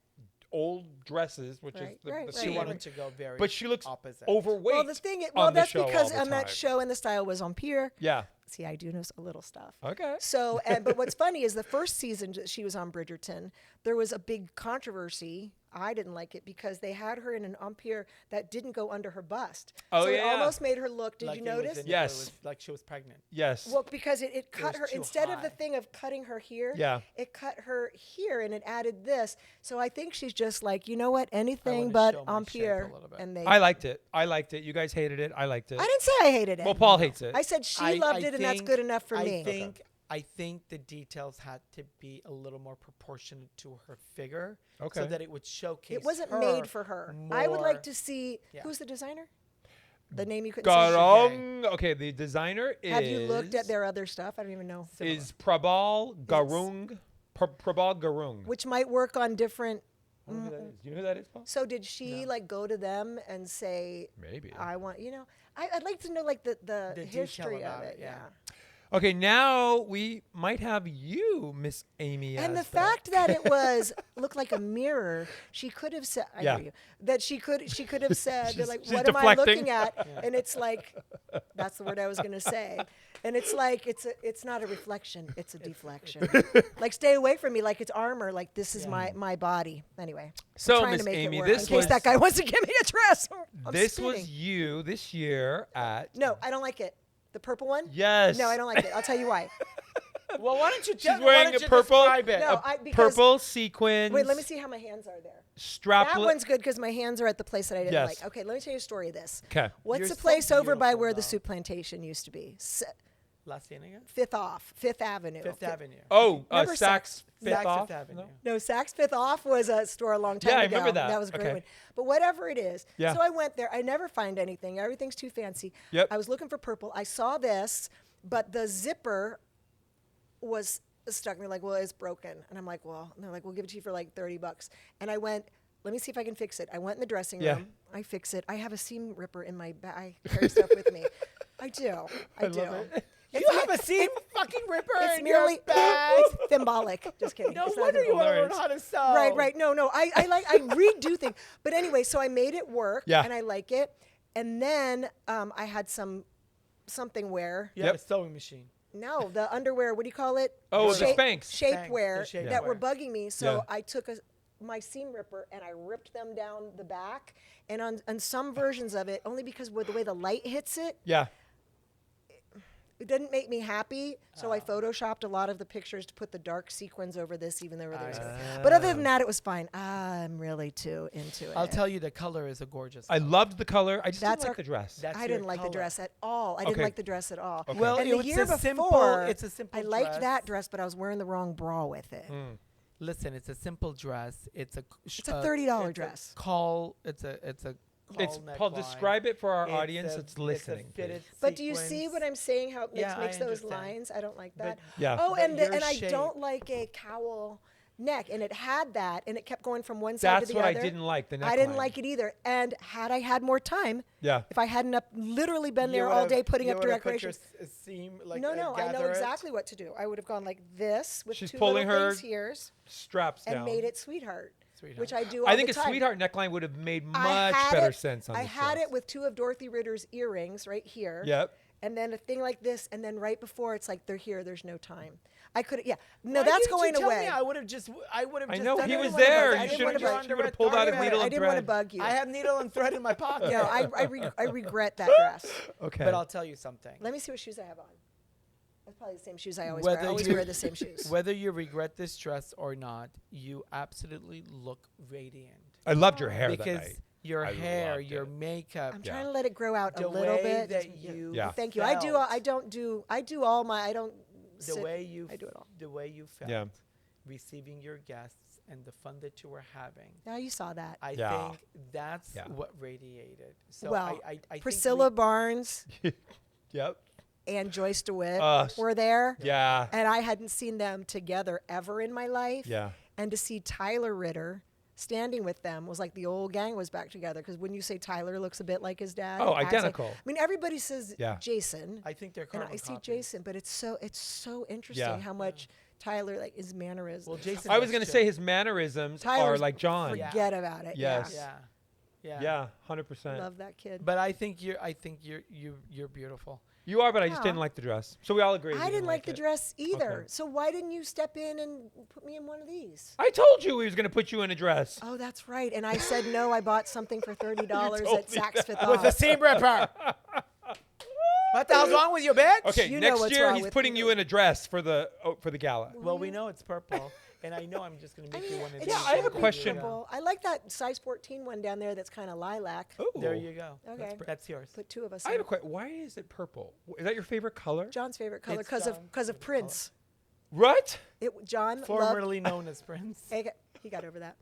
old dresses, which Right, is the, right, the right, She theme. wanted to go very but she looks opposite. overweight. Well, the thing, on the that's show because all the on that time. show and the style was on Pier. Yeah. See, I do know a little stuff. Okay. So, but what's funny is the first season that she was on Bridgerton, there was a big controversy. I didn't like it because they had her in an empire that didn't go under her bust. Oh, so it yeah. almost made her look. Did Like you it was notice? in- Yes. it was like she was pregnant. Yes. Well, because it cut was her too instead of the high. thing of cutting her here. Yeah. It cut her here and it added this. So I think she's just like, you know what, anything wanna but show my shape a empire. little bit. And they. I liked it. I liked it. You guys hated it. I liked it. I didn't say I hated it. Well, Paul hates it. I said she I- loved I it, and that's think- good enough for I me. I think the details had to be a little more proportionate to her figure, Okay. so that it would showcase. It wasn't her made for her. I would like more. to see Yeah. who's the designer. The name you couldn't say. Garong. Okay, the designer is. Have you looked at their other stuff? I don't even know. Similar. Is Prabal Garung. Prabal Garung. Which might work on different. I don't know who that is. Do you know who that is, Paul? So did she like go to them and say, Maybe. I want, I'd like to know like the The detail history of about it. it, yeah. Okay, now we might have you, Miss Amy. And the Yasbeck. fact that it was looked like a mirror, she could have said, I Yeah. hear you, that she could have said, they're like, she's what am I deflecting. looking at? And it's like, that's the word I was going to say. And it's like, it's not a reflection, it's a deflection. Like, stay away from me, like it's armor, like this is my body. Anyway, So, I'm trying Miss to make Amy, it work this in case was- that guy wants to give me a dress. I'm This spinning. was you this year at. No, I don't like it. The purple one? Yes. No, I don't like it. I'll tell you why. Well, why don't you She's tell me? wearing Why don't a you purple- describe it? No, because Purple sequins. wait, let me see how my hands are there. strapless. That one's good because my hands are at the place that I didn't Yes. like. Okay, let me tell you a story of this. Okay. What's You're the so place over by beautiful, where the though. soup plantation used to be? La Cienega? Fifth Avenue. Fifth Avenue. Oh, Remember Saks Fifth Saks Off? Fifth Avenue. No, Saks Fifth Off was a store a long time Yeah, I ago. remember that. That was a great Okay. one. But whatever it is. Yeah. So I went there. I never find anything. Everything's too fancy. Yep. I was looking for purple. I saw this, but the zipper was stuck. And they're like, well, it's broken. And I'm like, well, and they're like, we'll give it to you for like $30. And I went, let me see if I can fix it. I went in the dressing Yeah. room. I fix it. I have a seam ripper in my bag. I carry stuff with me. I do. I do. love it. You have a seam fucking ripper It's in merely your bag. it's symbolic. Just kidding. No It's not wonder you want to learn hilarious. how to sew. Right. No. I redo things. But anyway, so I made it work. Yeah. And I like it. And then I had something wear. You have a Yep. sewing machine. No, the underwear. What do you call it? Oh, the Spanx. Shapewear The shapewear. that were bugging me. So Yeah. I took my seam ripper and I ripped them down the back. And on some versions of it, only because with the way the light hits it, Yeah. it didn't make me happy. So I photoshopped a lot of the pictures to put the dark sequins over this, even though there was. But other than that, it was fine. I'm really too into it. I'll tell you, the color is a gorgeous I color. loved the color. I just That's didn't our- like the dress. That's I your didn't like the color. dress at all. I didn't Okay. like the dress at all. Okay. Well, and the it's year a before, simple- it's a simple I liked dress. that dress, but I was wearing the wrong bra with it. Listen, it's a simple dress. It's a $30 it's a dress. It's a It's call Paul. neckline. Describe it for our It's audience a- that's listening. It's a fitted please. But do you see sequins. what I'm saying? How it Yeah, makes I those understand. lines? I don't like that. Yeah. Oh, But and your I shape- don't like a cowl neck, and it had that, and it kept going from one side That's to the what other. I didn't like. The neckline. I didn't like it either. And had I had more time, Yeah. if I hadn't literally been You there all would've- day putting you up would've put decorations. your seam like No, I know gather it. exactly what to do. I would have gone like this with She's two pulling little her things here Straps and down. made it sweetheart, Sweetheart. which I do all I think the a time. sweetheart neckline would have made I much had better it- sense on I this had dress. it with two of Dorothy Ritter's earrings right here. Yep. And then a thing like this, and then right before it's like they're here. There's no time. I could, yeah. No, Why that's didn't you going tell away. me? I would have just. I know done he it. was I there. didn't You wanna should bug have. you. You would have pulled out a I needle I and didn't want to thread. bug you. I have needle and thread in my pocket. No, I regret that dress. Okay. But I'll tell you something. Let me see what shoes I have on. That's probably the same shoes I always wear. I Whether always you- wear the same shoes. Whether you regret this dress or not, you absolutely look radiant. I loved your hair that Because night. your I hair, loved your it. makeup, I'm Yeah. trying to let it grow out the a little way bit. that Just- you Yeah. Thank you. felt, I do all my. I don't. the sit- way you I do it all. the way you felt Yeah. receiving your guests and the fun that you were having. Now you saw that. I Yeah. think that's Yeah. what radiated. So well, I think Priscilla Barnes Yep. and Joyce DeWitt Us. were there. Yeah. And I hadn't seen them together ever in my life. Yeah. And to see Tyler Ritter standing with them was like the old gang was back together. Because when you say Tyler looks a bit like his dad, Oh, acts like- identical. I mean, everybody says Yeah. Jason, I think they're and carbon I see copies. Jason, but it's so interesting Yeah. how much Tyler like his mannerisms. Well, Jason. I was going to say his mannerisms are Tyler's like John. Forget about it. Yes. Yeah. Yeah. Yeah, 100%. Love that kid. But I think you're beautiful. You are, but I just Yeah. didn't like the dress. So we all agree. I we didn't like the it. dress either. Okay. So why didn't you step in and put me in one of these? I told you he was going to put you in a dress. Oh, that's right. And I said no. I bought something for $30 told at me Saks Fifth With Off. the seam ripper. What the hell's wrong with you, bitch? Okay, You know next what's year wrong he's with putting you. you in a dress for the gala. Well, we know it's purple, and I know I'm just gonna make you one of it's these. Yeah, I have a so question. beautiful. I like that size 14 one down there that's kind of lilac. Ooh. There you go. Okay. That's yours. Put two of us I in have a it. question. Why is it purple? Is that your favorite color? John's favorite color It's because of John's because of favorite Prince. What? John loved, Formerly known as Prince. he got over that.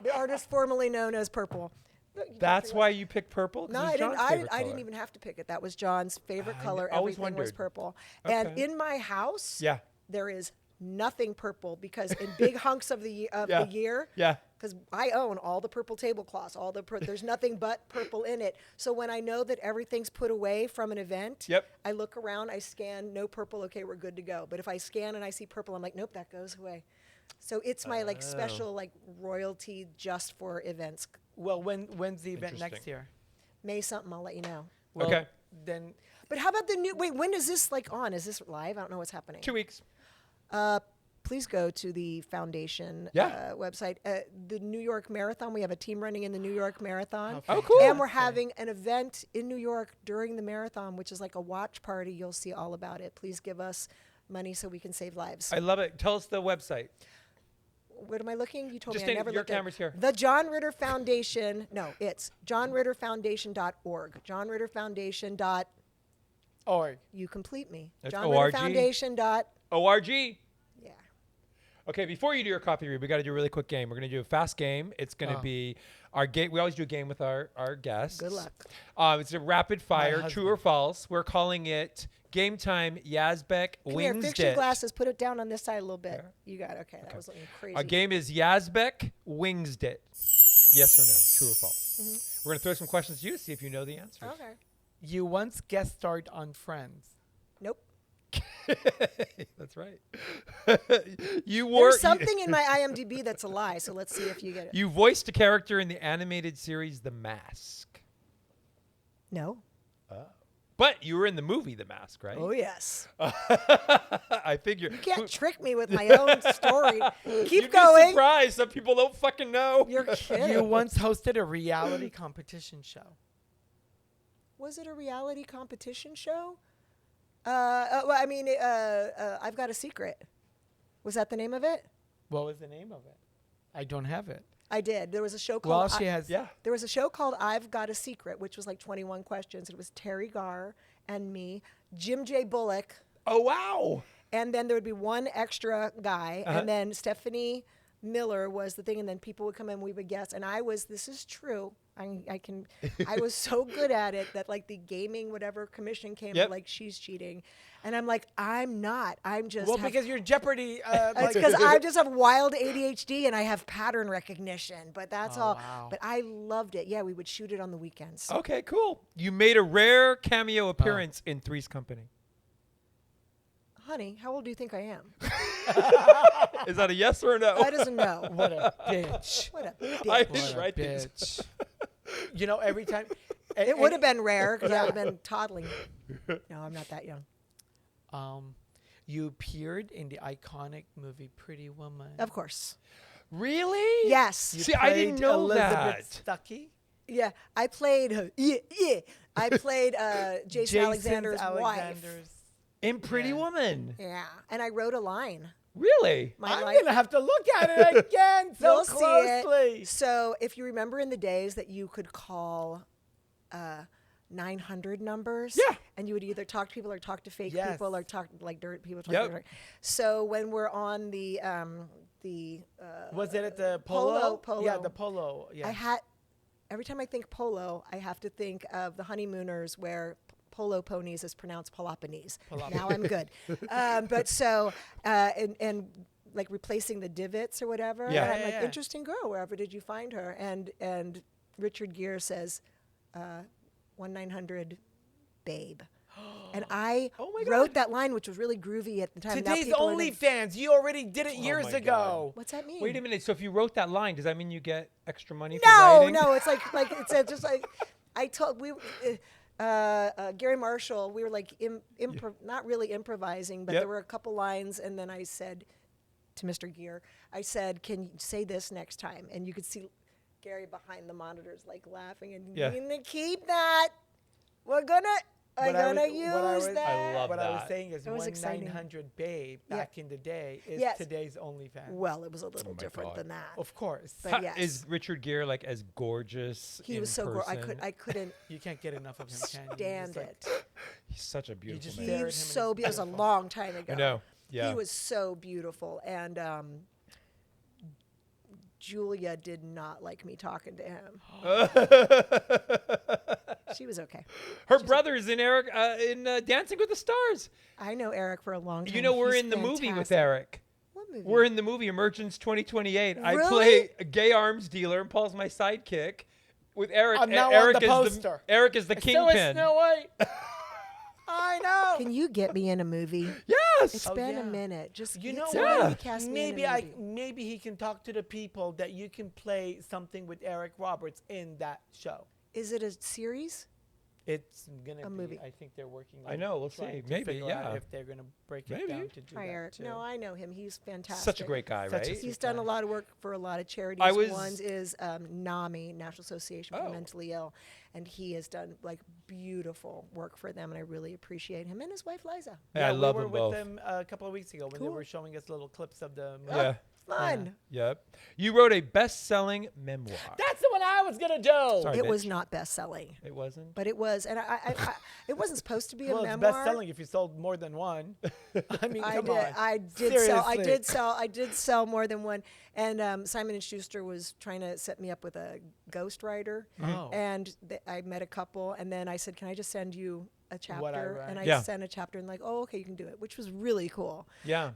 The artist formerly known as Purple. Look, you can't That's figure why you picked purple? 'Cause No, it was I didn't. John's I favorite didn't color. even have to pick it. That was John's favorite I color. always Everything was wondered. purple. And Okay. in my house, Yeah. there is nothing purple because in big hunks of the Yeah. year, Yeah. because I own all the purple tablecloths, there's nothing but purple in it. So when I know that everything's put away from an event, Yep. I look around, I scan, no purple, okay, we're good to go. But if I scan and I see purple, I'm like, nope, that goes away. So it's my like Oh. special like royalty just for events. Well, when's the event next Interesting. year? May something, I'll let you know. Well, Okay. Then But how about the new? Wait, when is this like on? Is this live? I don't know what's happening. 2 weeks. Please go to the foundation Yeah. website. The New York Marathon. We have a team running in the New York Marathon. Oh, cool. And we're having an event in New York during the marathon, which is like a watch party. You'll see all about it. Please give us money so we can save lives. I love it. Tell us the website. What am I looking? You told Just me I name- never your looked at camera's here. The John Ritter Foundation. No, it's johnritterfoundation.org. John Ritter Foundation. Or You complete me. That's John ORG? Ritter Foundation. ORG. Yeah. Okay, before you do your coffee read, we got to do a really quick game. We're going to do a fast game. It's going to be our game. We always do a game with our guests. Good luck. It's a rapid fire, husband. true or false. We're calling it Game Time Yasbeck Come here, Wings fix your Dit. glasses. Put it down on this side a little bit. You got it. Okay, that was looking crazy. Our game is Yasbeck Wings Dit. Yes or no, true or false. We're going to throw some questions to you to see if you know the answers. Okay. you once guest starred on Friends. Nope. That's right. You wore There's something in my IMDb that's a lie, so let's see if you get it. You voiced a character in the animated series The Mask. No. But you were in the movie The Mask, right? Oh, yes. I figure. You can't trick me with my own story. Keep You'd be going. surprised. Some people don't fucking know. You're kidding. You once hosted a reality competition show. Was it a reality competition show? Well, I mean, I've Got a Secret. Was that the name of it? What was the name of it? I don't have it. I did. There was a show Well, called. she has. Yeah. There was a show called I've Got a Secret, which was like 21 questions. It was Terry Garr and me, Jim J. Bullock, Oh, wow. and then there would be one extra guy, and then Stephanie Miller was the thing, and then people would come in, we would guess, and I was. This is true. I was so good at it that like the gaming whatever commission came, Yep. like she's cheating, and I'm like I'm not. I'm just. Well, have- because you're Jeopardy. It's because I just have wild ADHD and I have pattern recognition, but that's all. wow. But I loved it. Yeah, we would shoot it on the weekends. Okay, cool. You made a rare cameo appearance in Three's Company. Honey, how old do you think I am? Is that a yes or a no? That is a no. What a bitch. What a I bitch. didn't What a write these. bitch. You know, every time. It would have been rare because I would have been toddling. No, I'm not that young. You appeared in the iconic movie Pretty Woman. Of course. Really? Yes. You See, I didn't played know Elizabeth that. Stuckey. Yeah, I played. I played Jason Alexander's wife. Alexander's- In Pretty Yeah. Woman. Yeah, and I wrote a line. Really? My I'm life. gonna have to look at it again so You'll see closely. it. So if you remember in the days that you could call 900 numbers, Yeah. and you would either talk to people or talk to fake Yes. people or talk like dirt people. Yep. So when we're on the Was it at the polo? Polo. Yeah, the polo. Yeah. I had every time I think polo, I have to think of the honeymooners where polo ponies is pronounced Peloponnese. Now I'm good. But so and like replacing the divots or whatever. Yeah. And I'm Yeah, like, yeah. interesting girl. Wherever did you find her? And Richard Gere says, 1-900 babe. And I Oh my wrote God. that line, which was really groovy at the time. Now Today's people are like, OnlyFans. You already did it Oh years my ago. what's that mean? Wait a minute. So if you wrote that line, does that mean you get extra money for No, writing? no, it's like it's just like I told Gary Marshall. We were like not really improvising, but Yep. there were a couple lines, and then I said to Mr. Gere, I said, "Can you say this next time?" And you could see Gary behind the monitors like laughing, and Yeah. you're gonna keep that. I'm gonna use that. I love What I was that. saying is It was exciting. 1-900 babe Yeah. back in the day is Yes. today's OnlyFans. Well, it was a little my different God. than that. Of course. But yes. Is Richard Gere like as gorgeous? He in was so person? I couldn't You can't get enough of him, can you? stand It's like- it. He's such a beautiful just man. stare He at was him and so it's beautiful. It was a beautiful. long time ago. I know. Yeah. He was so beautiful, and Julia did not like me talking to him. She was okay. Her brother is in Eric in Dancing with the Stars. I know Eric for a long time. You know we're He's in the movie with fantastic. Eric. What movie? We're in the movie Emergence 2028. I Really? play a gay arms dealer, and Paul's my sidekick. With Eric, I'm now on Eric the is poster. Eric is the So is kingpin. Snow White. I know. Can you get me in a movie? Yes. It's Oh, been yeah. a minute. Just You know somebody what? to cast me in Maybe a movie. maybe he can talk to the people that you can play something with Eric Roberts in that show. Is it a series? It's gonna A be. movie. I think they're working. I on know, we'll trying see. to Maybe, figure out yeah. if they're gonna break Maybe. it down to do Hi, that Eric. too. No, I know him. He's fantastic. Such a great guy, Such a right? sweet He's done guy. a lot of work for a lot of charities. I was- One is NAMI, National Association for Oh. the Mentally Ill, and he has done like beautiful work for them, and I really appreciate him and his wife Liza. Yeah, I love we were them both. with them a couple of weeks ago when they Cool. were showing us little clips of the movie. Yeah. Fun. Yep. You wrote a best-selling memoir. That's the one I was gonna do. Sorry. It was bitch. not best-selling, It wasn't. but it was, and it wasn't supposed to be Well, a it's memoir. best-selling if you sold more than one. I mean, I come did. on. I did sell. I Seriously. did sell more than one. And Simon and Schuster was trying to set me up with a ghostwriter, Oh. and I met a couple. And then I said, "Can I just send you a chapter?" What I write. And I Yeah. sent a chapter, and like, "Oh, okay, you can do it," which was really cool. Yeah.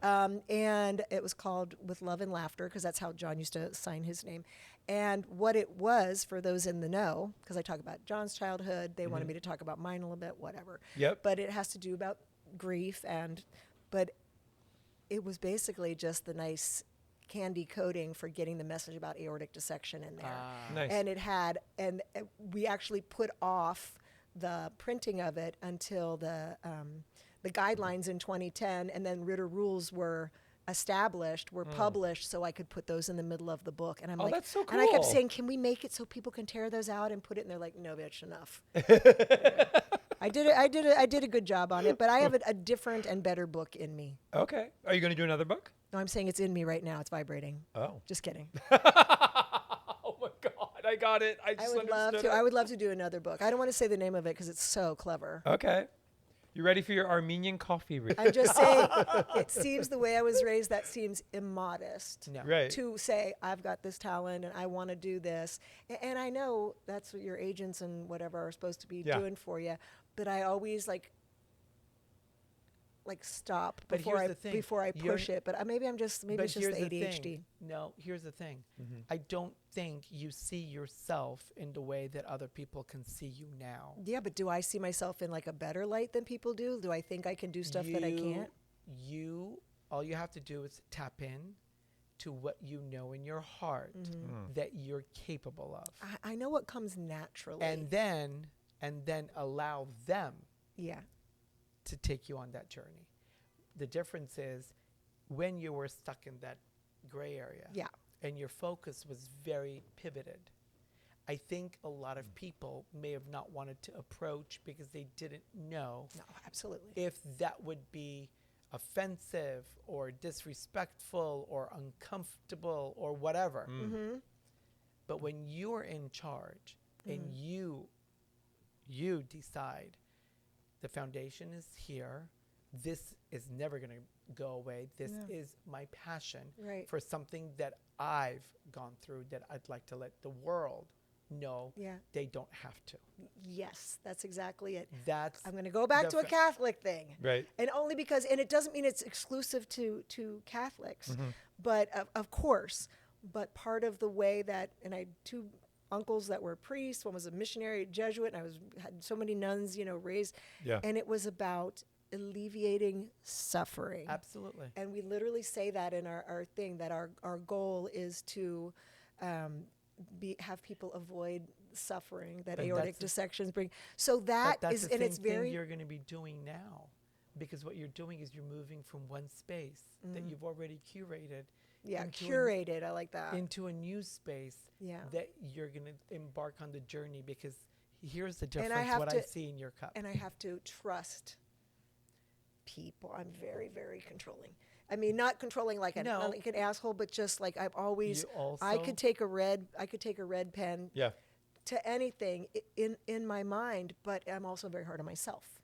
And it was called With Love and Laughter, because that's how John used to sign his name. And what it was, for those in the know, because I talk about John's childhood, they wanted me to talk about mine a little bit, whatever. Yep. But it has to do about grief, but it was basically just the nice candy coating for getting the message about aortic dissection in there. Nice. And it had, and we actually put off the printing of it until the guidelines in 2010, and then Ritter rules were established, were published, so I could put those in the middle of the book. And I'm Oh, like, that's so and I kept cool. saying, "Can we make it so people can tear those out and put it?" And they're like, "No, bitch, enough." I did a good job on it, but I have a different and better book in me. Okay. Are you going to do another book? No, I'm saying it's in me right now. It's vibrating. Oh. Just kidding. Oh my God! I got it. I I just would love understood to. it. I would love to do another book. I don't want to say the name of it because it's so clever. Okay. You ready for your Armenian coffee read? I'm just saying, it seems the way I was raised, that seems immodest. No. Right. To say, I've got this talent and I want to do this. And I know that's what your agents and whatever are supposed to be Yeah. doing for you. But I always like stop But before here's I the thing. before I You're- push it. But maybe I'm just maybe But it's just here's the the ADHD. thing. No, here's the thing. I don't think you see yourself in the way that other people can see you now. Yeah, but do I see myself in like a better light than people do? Do I think I can do stuff that I can't? All you have to do is tap in to what you know in your heart that you're capable of. I know what comes naturally. And then allow them yeah. to take you on that journey. The difference is when you were stuck in that gray area Yeah. and your focus was very pivoted, I think a lot of people may have not wanted to approach because they didn't know No, absolutely. if that would be offensive or disrespectful or uncomfortable or whatever. But when you're in charge and you decide the foundation is here, this is never going to go away. This is my passion Right. for something that I've gone through that I'd like to let the world know Yeah. they don't have to. Yes, that's exactly it. That's I'm going to go back the to a fa- Catholic thing. Right. And only because, and it doesn't mean it's exclusive to Catholics, but of course, but part of the way that, and I had two uncles that were priests, one was a missionary Jesuit, and had so many nuns, raised, Yeah. and it was about alleviating suffering. Absolutely. And we literally say that in our thing, that our goal is to have people avoid suffering that And aortic that's the- dissections bring. So that But that's is, the and same it's thing very, you're going to be doing now, because what you're doing is you're moving from one space that you've already curated yeah, into curated. I like that. into a new space Yeah. that you're going to embark on the journey. Because here's the And I difference, have what I to- see in your cup. And I have to trust people. I'm very, very controlling. I mean, not controlling like an, No. not like an asshole, but just like I've always. You also, I could take a red pen Yeah. to anything in my mind, but I'm also very hard on myself.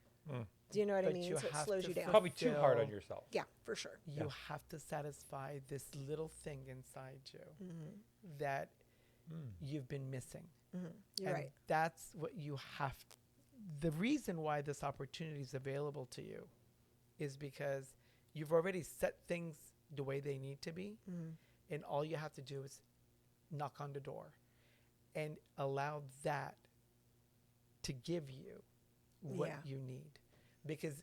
Do you know what I But mean? you So it have slows to you down. Probably too hard on Fulfill- yourself. Yeah, for sure. you have to satisfy this little thing inside you Mm-hmm. that you've been missing. You're and right. that's what you have the reason why this opportunity is available to you is because you've already set things the way they need to be, and all you have to do is knock on the door and allow that to give you what Yeah. you need, because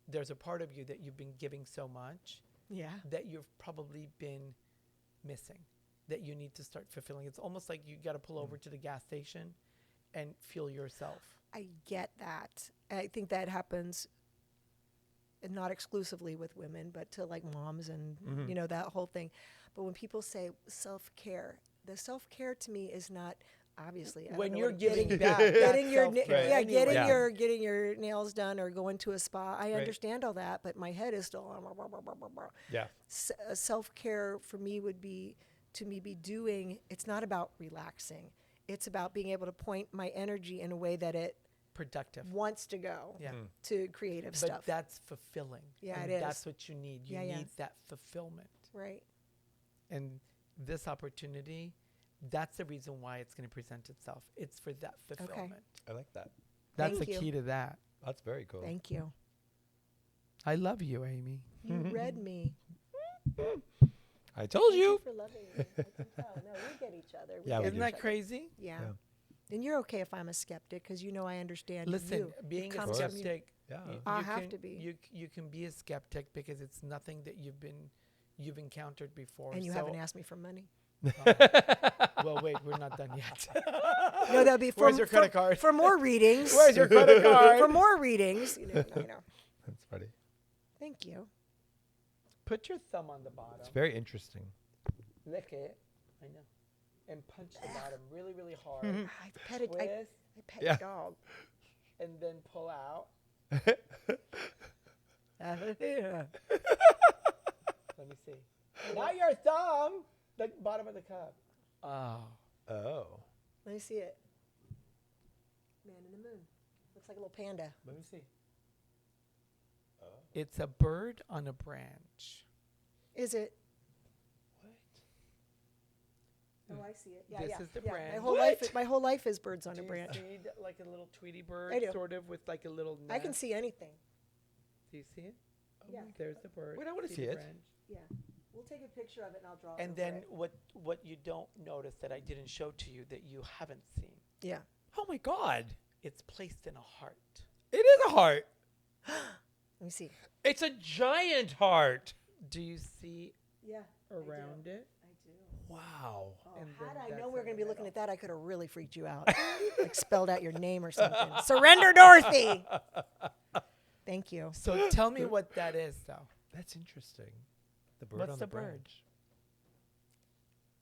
there's a part of you that you've been giving so much Yeah. that you've probably been missing, that you need to start fulfilling. It's almost like you got to pull over to the gas station and fuel yourself. I get that. I think that happens not exclusively with women, but to like moms and, that whole thing. But when people say self-care, the self-care to me is not obviously. I don't When know you're what giving getting, back, getting your that's self-care Right. getting anyway. your getting your nails done or going to a spa. I Right. understand all that, but my head is still Yeah. self-care for me would be to me be doing. It's not about relaxing. It's about being able to point my energy in a way that it Productive. wants to go Yeah. to creative But stuff. that's fulfilling. Yeah, and it is. That's what you need. You Yeah, need that fulfillment. Right. And this opportunity, that's the reason why it's going to present itself. It's for that fulfillment. I like that. That's Thank the you. key to that. That's very cool. Thank you. I love you, Amy. You read me. I told Thank you. for loving me. I can tell. No, we get each other. Yeah, we get Isn't do. each that other. crazy? Yeah. Yeah. And you're okay if I'm a skeptic because you know I understand Listen, you. It being a comes from you. skeptic, Yeah. I you have can- to be. You can be a skeptic because it's nothing that you've encountered before. And you So- haven't asked me for money. Well, wait, we're not done yet. No, that'll be for, Where's your credit card? for more readings. Where's your credit card? For more readings. You know. That's funny. Thank you. Put your thumb on the bottom. It's very interesting. Lick it. I know. And punch the bottom really, really hard. I pet it. I Twist, pet Yeah. a dog. and then pull out. Yeah. Let me see. Not your thumb. The bottom of the cup. Oh. Oh. Let me see it. Man in the moon. Looks like a little panda. Let me see. It's a bird on a branch. Is it? What? Oh, I see it. Yeah, This yeah. is the yeah. brand. My whole life is birds on Do a you branch. see like a little Tweety bird, I do. sort of, with like a little nest? I can see anything. Do you see it? Yeah. There's the bird. Wait, I wanna the see it. branch. Yeah. We'll take a picture of it and I'll draw it. And over then it. what you don't notice that I didn't show to you that you haven't seen, Yeah. Oh my God. it's placed in a heart. It is a heart. Let me see. It's a giant heart. Do you see Yeah. around it? I do. Wow. And Had then I that's known we were in going to the be looking middle. at that, I could have really freaked you out. Like spelled out your name or something. Surrender, Dorothy. Thank you. So tell me what that is, though. That's interesting. The bird What's on the the bird? branch.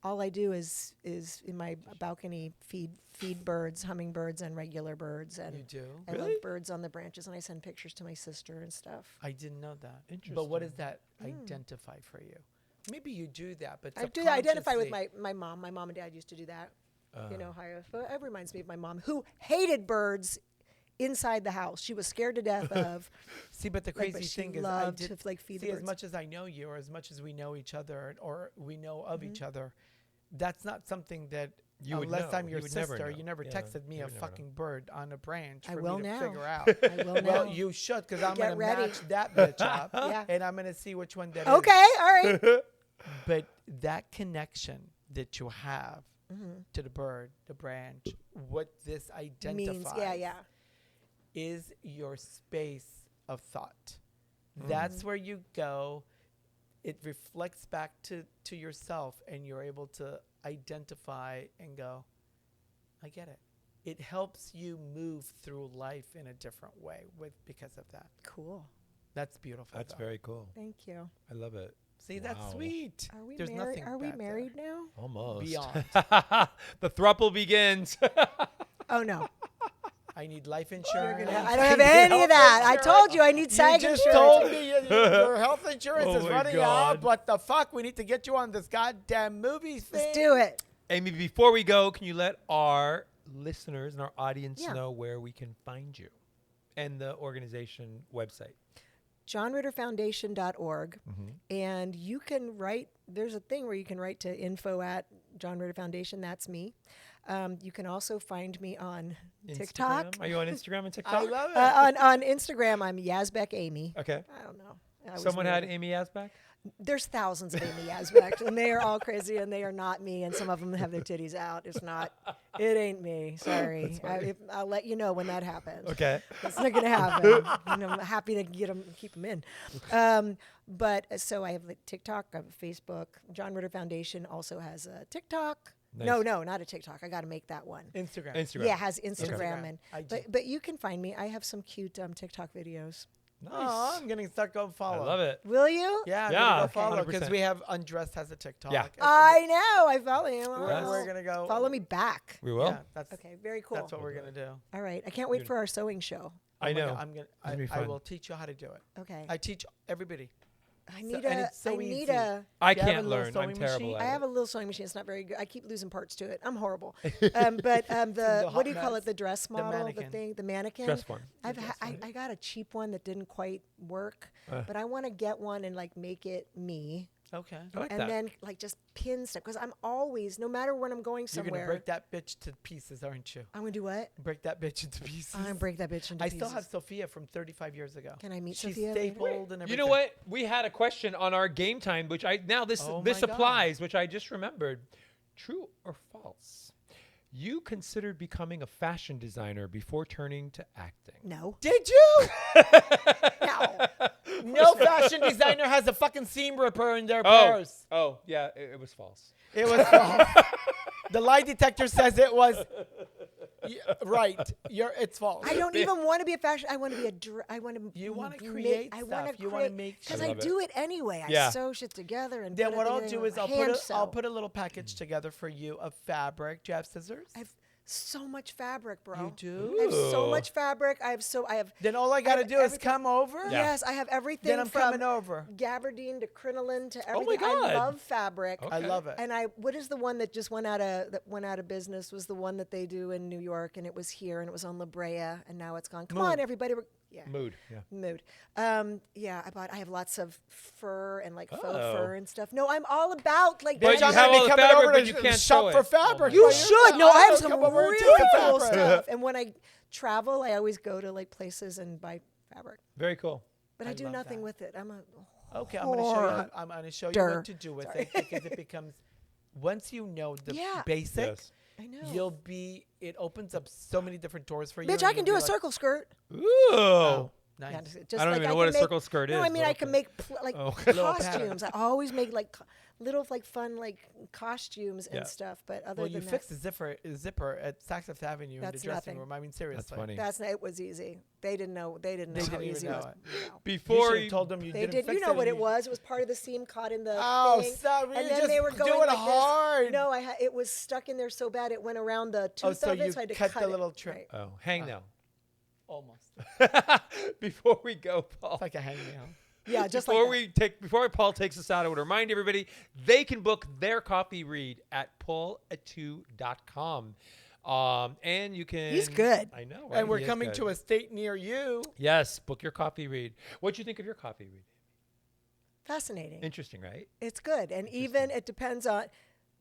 All I do is in my balcony feed birds, hummingbirds, and regular birds, and You do? I Really? love birds on the branches, and I send pictures to my sister and stuff. I didn't know that. But what does Interesting. that identify for you? Maybe you do that, but I do identify with subconsciously- my mom. My mom and dad used to do that. Uh, You know, but it reminds me of my mom, who hated birds inside the house. She was scared to death of. See, but the Like, crazy but she thing is, I loved did to like feed see the as birds. much as I know you, or as much as we know each other, or we know of Mm-hmm. each other. That's not something that You would unless know. I'm your You would never sister, know. you never Yeah, texted me you a would never know. fucking bird on a branch I for will me to now. figure out. I will Well, now. you should, because I'm Get gonna ready. match that bitch up, Yeah. and I'm gonna see which one that is. Okay, all right. But that connection that you have Mm-hmm. to the bird, the branch, what this identifies Means yeah. is your space of thought. Mm-hmm. That's where you go. It reflects back to yourself, and you're able to identify and go, I get it. It helps you move through life in a different way because of that. Cool. That's beautiful. That's though. very cool. Thank you. I love it. See, that's Wow. sweet. Are we There's married? nothing Are we bad there. married now? Almost. Beyond. The throuple begins. Oh no. I need life insurance. I don't have any of that. I told you I need You SAG just insurance. told me your health insurance Oh is my running God. out. What the fuck? We need to get you on this goddamn movie thing. Let's do it. Amy, before we go, can you let our listeners and our audience Yeah. know where we can find you and the organization website? JohnRitterFoundation.org. And you can write, there's a thing where you can write to info@John Ritter Foundation. That's me. You can also find me on TikTok. Instagram? Are you on Instagram and TikTok? I love it. On Instagram, I'm Yasbeck Amy. Okay. I don't know. I was Someone had married. Amy Yasbeck? There's thousands of Amy Yasbeck, and they are all crazy, and they are not me, and some of them have their titties out. It ain't me. Sorry. I'll let you know when that happens. Okay. It's not going to happen. And I'm happy to keep them in. But so I have like TikTok, I have a Facebook. John Ritter Foundation also has a TikTok. Nice. No, not a TikTok. I got to make that one. Instagram. Instagram. Yeah, it has Instagram. Instagram, IG. But you can find me. I have some cute TikTok videos. Nice. Oh, I'm gonna start going I follow. love it. Will you? Yeah, I'm Yeah, gonna go okay. follow because 100%. we have Undressed has a TikTok. Yeah. And I know. I follow you. we're gonna go. Follow me back. We will. Yeah, that's Okay, very cool. that's what we're gonna do. All right. I can't wait for our sewing show. I Oh my know. God, I'm gonna. It's gonna be I fun. will teach you how to do it. Okay. I teach everybody. I need and a. it's so I need easy. a. I Do you have a can't little learn. I'm sewing terrible machine? at I it. have a little sewing machine. It's not very good. I keep losing parts to it. I'm horrible. The the what do you hot call mess. it? The dress model, the mannequin. thing, the mannequin. Dress one. I got a cheap one that didn't quite work, but I want to get one and like make it me, Okay. I like and that. then like just pin stuff because I'm always, no matter when I'm going You're somewhere, gonna break that bitch to pieces, aren't you? I'm gonna do what? Break that bitch into pieces. I'm gonna break that bitch into I pieces. still have Sophia from 35 years ago. Can I meet She's Sophia later? stapled and everything. You know what? We had a question on our game time, which this Oh this my God. applies, which I just remembered. True or false? You considered becoming a fashion designer before turning to acting. No. Did you? No. No fashion designer has a fucking seam ripper in their Oh, purse. yeah, it was false. It was false. The lie detector says it was right. It's false. I don't even want to be a fashion. I want to be a. I want to. You wanna create stuff. You wanna make because I I love it. do it anyway. I Yeah. sew shit together and. Then put what I'll everything do is hand I'll sew. put a little package together for you of fabric. Do you have scissors? I have so much fabric, bro. You do? I have so Ooh. much fabric. I have. Then all I gotta have do is everything- come over. Yeah. Yes, I have everything. Then I'm from coming over. gabardine to crinoline to Oh my everything. I God. love fabric. Okay. I love it. And what is the one that just went out of business? Was the one that they do in New York, and it was here, and it was on La Brea, and now it's gone. Come on, Mood. everybody! Yeah. Mood. Yeah. Mood. Yeah, I have lots of fur and like faux Oh. fur and stuff. No, I'm all about like. But Bitch, you I'm have gonna all be the coming fabric, over but to you can't shop sew for it. fabric. You for should. No, I have some come over and really take the cool fabric. stuff. And when I travel, I always go to like places and buy fabric. Very cool. But I I do love nothing that. with it. I'm a. Okay, I'm gonna show you. I'm gonna show you what to do with it because it becomes. Once you know the Yeah. basic, Yes. I know. it opens up so many different doors for you. Bitch, and I you'll can do be a like, circle skirt. Ooh. Oh, nice. Yeah, just I don't like even know what can a make- circle skirt is. No, I mean but I can okay. make like Oh. Little costumes. I always make like little like fun like costumes Yeah. and stuff. But other Well, you than fixed the zipper at Saks Fifth Avenue in the That's dressing nothing. room. I mean, seriously. That's funny. that's it was easy. They didn't know. They didn't know They how didn't even easy it know was. it. No. Before you you, told them you They didn't did. fix You know what and it was? It was part of the seam caught in the Oh, thing. stop! And You then they were just going do it like hard. this. No, it was stuck in there so bad it went around the tooth Oh, so of it. you So I had to cut cut the it. little trim. Right. oh, hang now. Almost. Before we go, Paul. It's like a hangnail. Yeah, just before like that. before Paul takes us out, I would remind everybody they can book their coffee read at paulatu.com. And you can. He's good. I know. Right? And we're He is coming good. to a state near you. Yes, book your coffee read. What do you think of your coffee read? Fascinating. Interesting, right? It's good, and even it depends on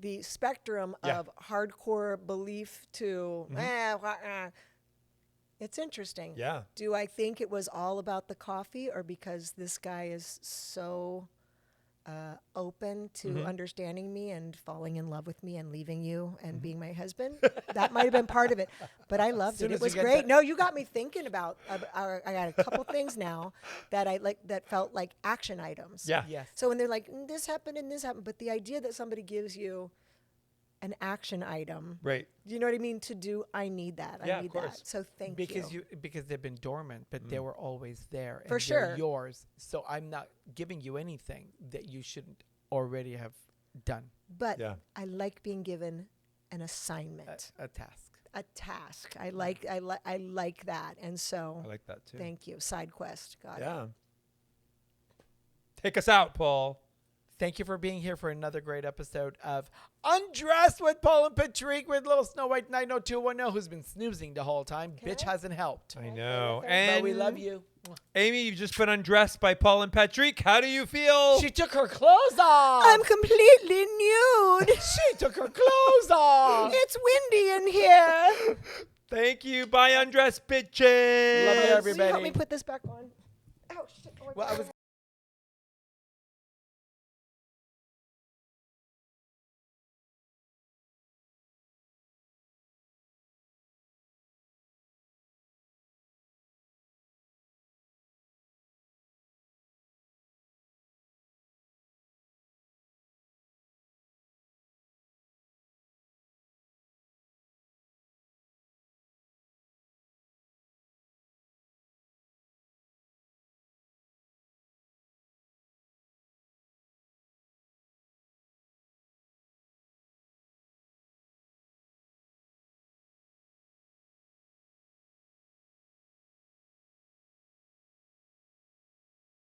the spectrum Yeah. of hardcore belief to it's interesting. Yeah. Do I think it was all about the coffee, or because this guy is so open to understanding me and falling in love with me and leaving you and being my husband? That might have been part of it, but I loved Soon it. as It you was get great. that- No, you got me thinking about. I got a couple things now that I like that felt like action items. Yeah. Yes. So when they're like, this happened and this happened, but the idea that somebody gives you an action item, Right. you know what I mean? To do, I need that. Yeah, I of need course. that. So thank Because you. because they've been dormant, but they were always there. For and sure. They're yours. So I'm not giving you anything that you shouldn't already have done. But Yeah. I like being given an assignment, A task. a task. I like that, and so I like that too. thank you. Side quest. Got it. Yeah. Take us out, Paul. Thank you for being here for another great episode of Undressed with Paul and Patrick with little Snow White 90210 who's been snoozing the whole time. Bitch hasn't helped. I know. okay. And But we love you. Amy, you've just been undressed by Paul and Patrick. How do you feel? She took her clothes off. I'm completely nude. She took her clothes off. It's windy in here. Thank you. Bye, undressed bitches. Love you, Will you everybody. help me put this back on? Oh shit! Oh, my Well, I God. was